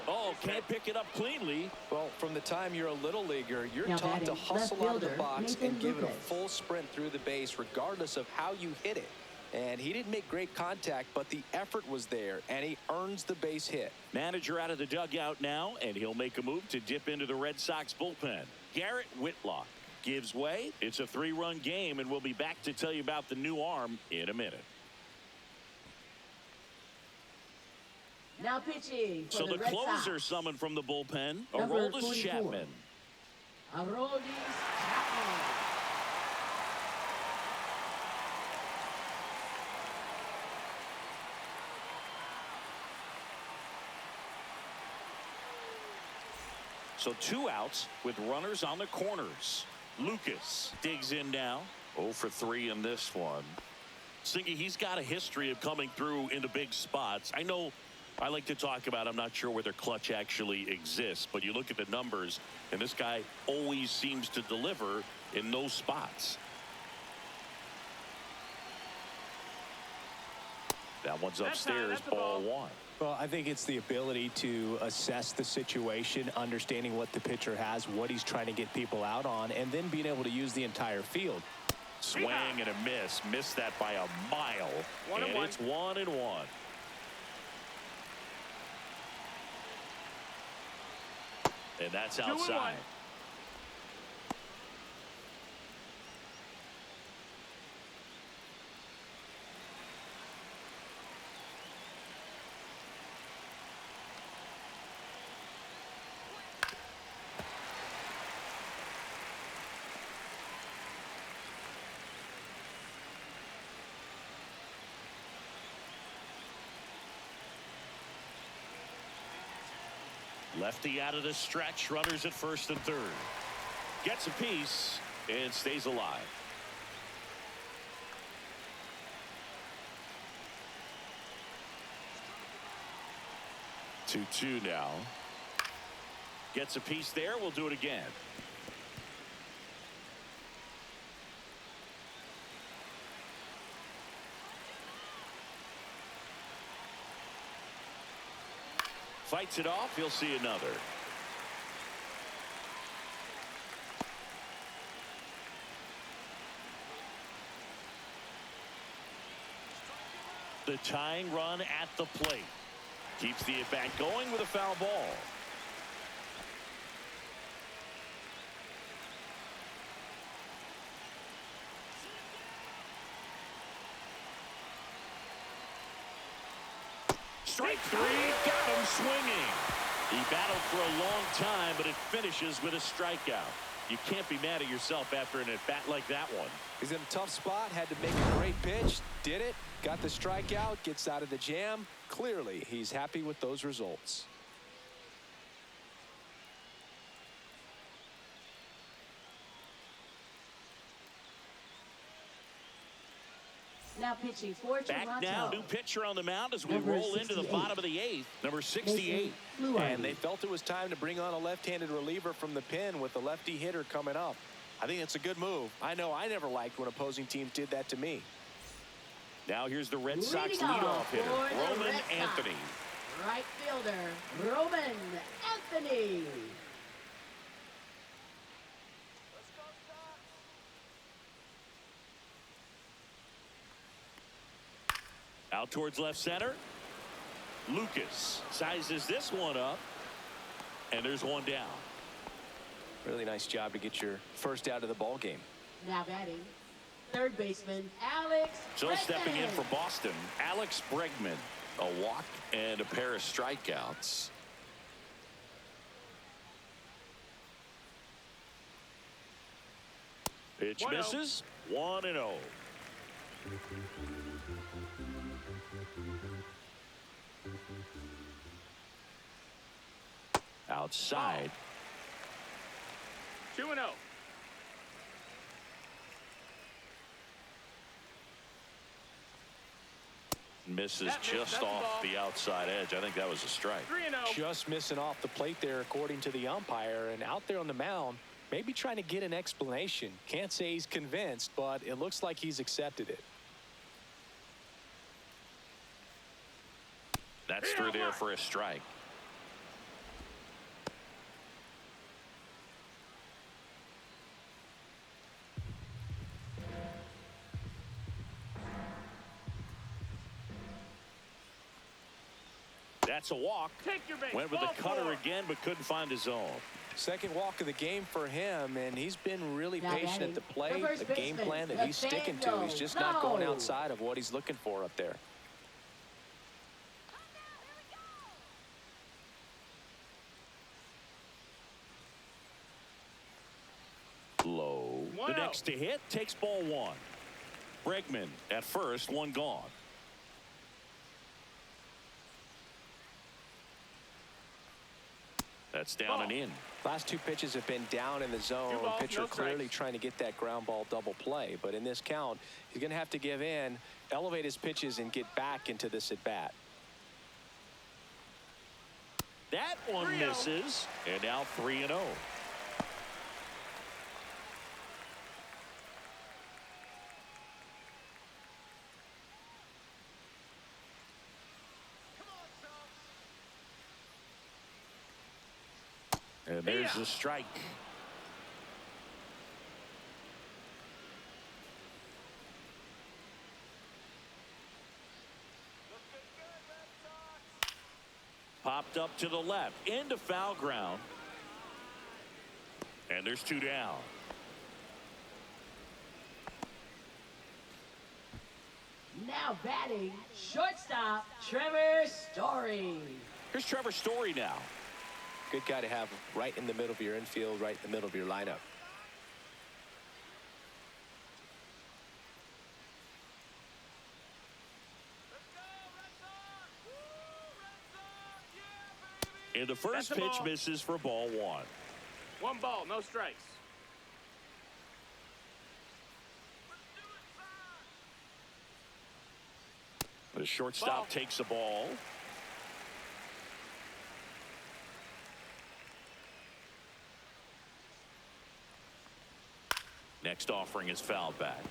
Oh, can't pick it up cleanly. Well, from the time you're a little leaguer, you're Now taught to batting, hustle left out of the fielder, box Nathan and give it a Lucas. full sprint through the base, regardless of how you hit it. And he didn't make great contact, but the effort was there, and he earns the base hit. Manager out of the dugout now, and he'll make a move to dip into the Red Sox bullpen. Garrett Whitlock gives way. It's a 3-run game, and we'll be back to tell you about the new arm in a minute. Now pitching for So the the Red closer Sox. summoned from the bullpen, Number Aroldis 44. Chapman. Aroldis Chapman. So 2 outs with runners on the corners. Lucas digs in now. 0 for 3 in this one. Singy, he's got a history of coming through into big spots. I know I like to talk about, I'm not sure whether clutch actually exists, but you look at the numbers, and this guy always seems to deliver in those spots. That one's upstairs, that's a ball ball. 1. Well, I think it's the ability to assess the situation, understanding what the pitcher has, what he's trying to get people out on, and then being able to use the entire field. Swing and a miss. Missed that by a mile. 1 and and 1. it's 1-1. And that's 2 and 1. outside. Lefty out of the stretch. Runners at first and third. Gets a piece and stays alive. Two now. Gets a piece there. We'll do it again. Fights it off. He'll see another. The tying run at the plate. Keeps the at-bat going with a foul ball. Strike 3, got him swinging. He battled for a long time, but it finishes with a strikeout. You can't be mad at yourself after an at-bat like that one. He's in a tough spot, had to make a great pitch, did it, got the strikeout, gets out of the jam. Clearly, he's happy with those results. Now pitching for Back Toronto. now, new pitcher on the mound as we Number roll into the 68. bottom of the 8th. Number 68. And they felt it was time to bring on a left-handed reliever from the pen with the lefty hitter coming up. I think it's a good move. I know I never liked when opposing teams did that to me. Now here's the Red Sox Leading off leadoff hitter, for the Roman Red Sox. Anthony. Right fielder, Roman Anthony. Out towards left center. Lucas sizes this one up. And there's one down. Really nice job to get your first out of the ball game. Now batting, third baseman, Alex So stepping in Bregman. for Boston, Alex Bregman. A walk and a pair of strikeouts. Pitch 1-0. misses. 1-0. Outside. 2-0. Misses That missed. just That's a off ball. the outside edge. I think that was a strike. 3-0. Just missing off the plate there, according to the umpire. And out there on the mound, maybe trying to get an explanation. Can't say he's convinced, but it looks like he's accepted it. That's through there for a strike. That's a walk. Take your base. Went with Ball the cutter 4. again, but couldn't find his zone. Second walk of the game for him, and he's been really Now patient batting, at the plate. the first The game baseman, plan that he's sticking to. He's just not going No. outside of what he's looking for up there. Low. The 1-0. next to hit takes ball 1. Bregman at first, 1 gone. That's down Ball. and in. Last 2 pitches have been down in the zone. 2 balls, Pitcher no clearly strikes. trying to get that ground ball double play. But in this count, he's going to have to give in, elevate his pitches, and get back into this at bat. That one 3-0. misses. And now 3-0. And there's the strike. Looking good, Red Sox. Popped up to the left into foul ground. And there's 2 down. Now batting, shortstop, Trevor Story. Here's Trevor Story now. Good guy to have right in the middle of your infield, right in the middle of your lineup. Let's go, Red Sox. Woo, Red Sox. Yeah, baby. And the first That's a pitch ball. misses for ball 1. 1 ball, no strikes. Let's do it, Sox. The shortstop Ball. takes the ball. Next offering is fouled back.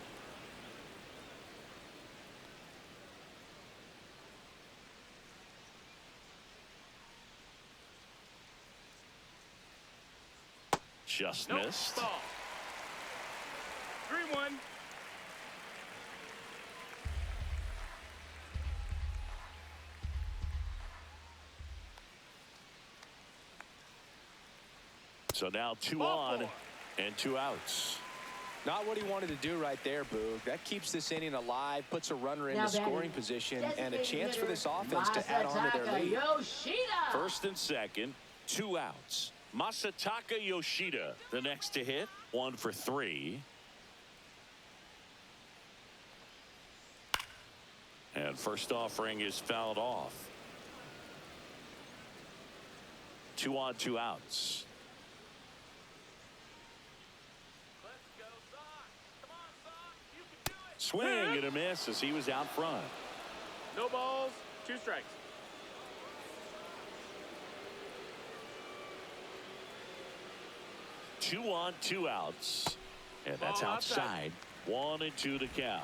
Just Nope. missed. Ball. 3-1. So now 2 Ball on 4. and 2 outs. Not what he wanted to do right there, Boog. That keeps this inning alive, puts a runner into Now batting, scoring position, and a designated chance for hitter, this offense to add on to their Masataka lead. Yoshida. First and second, 2 outs. Masataka Yoshida, the next to hit, 1 for 3. And first offering is fouled off. 2 on, 2 outs. Let's go, Sox. Come on, Sox. You can do it. Swing and a miss as he was out front. No balls, 2 strikes. Two on, 2 outs. And that's Ball outside. outside. 1 and 2 to count.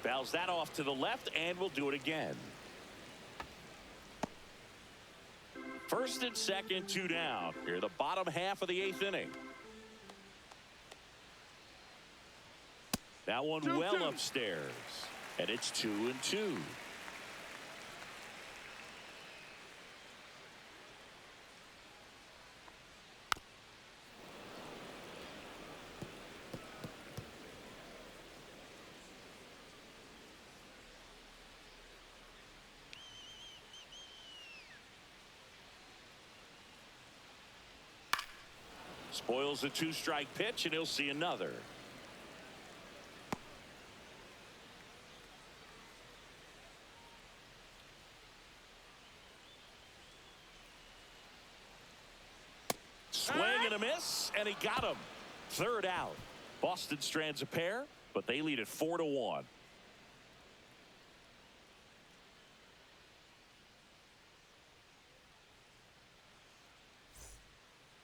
Fouls that off to the left, and we'll do it again. First and second, 2 down. Here, the bottom half of the 8th inning. That one 2-2. well upstairs. And it's 2-2. Spoils the 2-strike pitch, and he'll see another. Swing and a miss, and he got him. Third out. Boston strands a pair, but they lead it 4-1.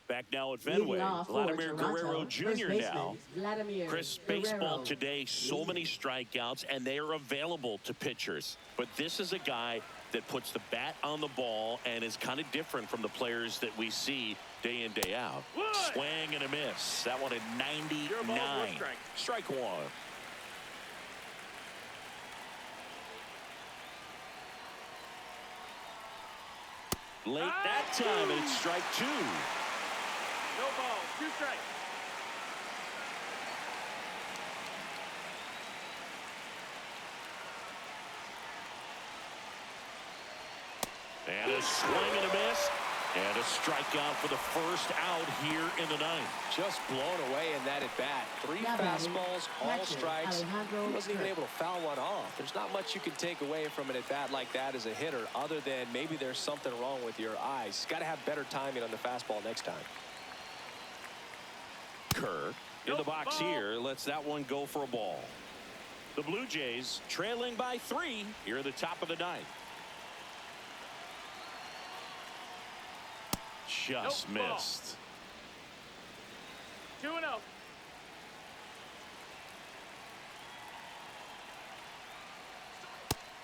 Back now at Fenway, Vladimir Guerrero Jr. now. Chris, baseball today, so many strikeouts, and they are available to pitchers. But this is a guy that puts the bat on the ball and is kind of different from the players that we see day in, day out. Swing and a miss. That one at 99. Strike one. Late that time, and it's strike two. No balls, 2 strikes. And a swing and a miss. And a strikeout for the first out here in the ninth. Just blown away in that at bat. 3 fastballs, all strikes. He wasn't even able to foul one off. There's not much you can take away from an at bat like that as a hitter, other than maybe there's something wrong with your eyes. Got to have better timing on the fastball next time. Kerr in the box here lets that one go for a ball. The Blue Jays trailing by 3 here at the top of the ninth. Just missed. 2-0.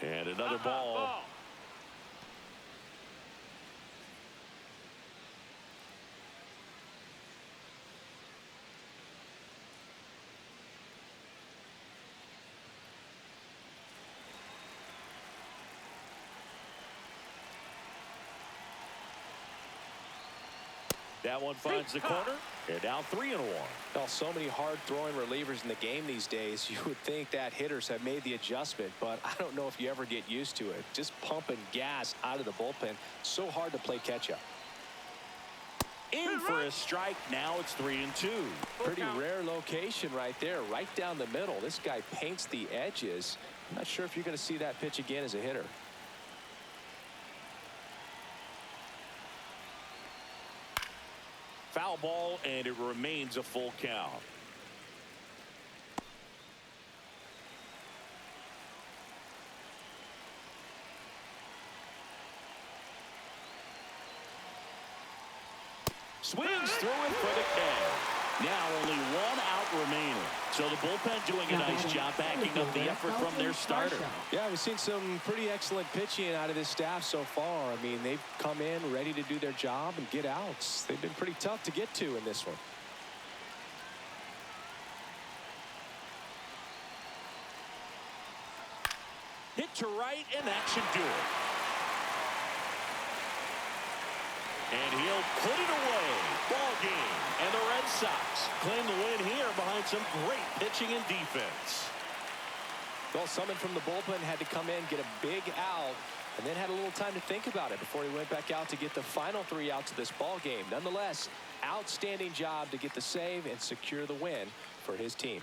And another ball. That one finds the corner. They're down 3-1. Well, so many hard-throwing relievers in the game these days. You would think that hitters have made the adjustment, but I don't know if you ever get used to it. Just pumping gas out of the bullpen. So hard to play catch-up. In for a strike. Now it's 3-2. Pretty rare location right there, right down the middle. This guy paints the edges. I'm not sure if you're going to see that pitch again as a hitter. Foul ball, and it remains a full count. Swings through it for the K. Now only 1 out remaining. So the bullpen doing a nice job backing up the effort from their starter. Yeah, we've seen some pretty excellent pitching out of this staff so far. I mean, they've come in ready to do their job and get outs. They've been pretty tough to get to in this one. Hit to right, and that should do it. And he'll put it away. Ball game. And the Red Sox claim the win here behind some great pitching and defense. Well, someone from the bullpen had to come in, get a big out, and then had a little time to think about it before he went back out to get the final 3 outs of this ball game. Nonetheless, outstanding job to get the save and secure the win for his team.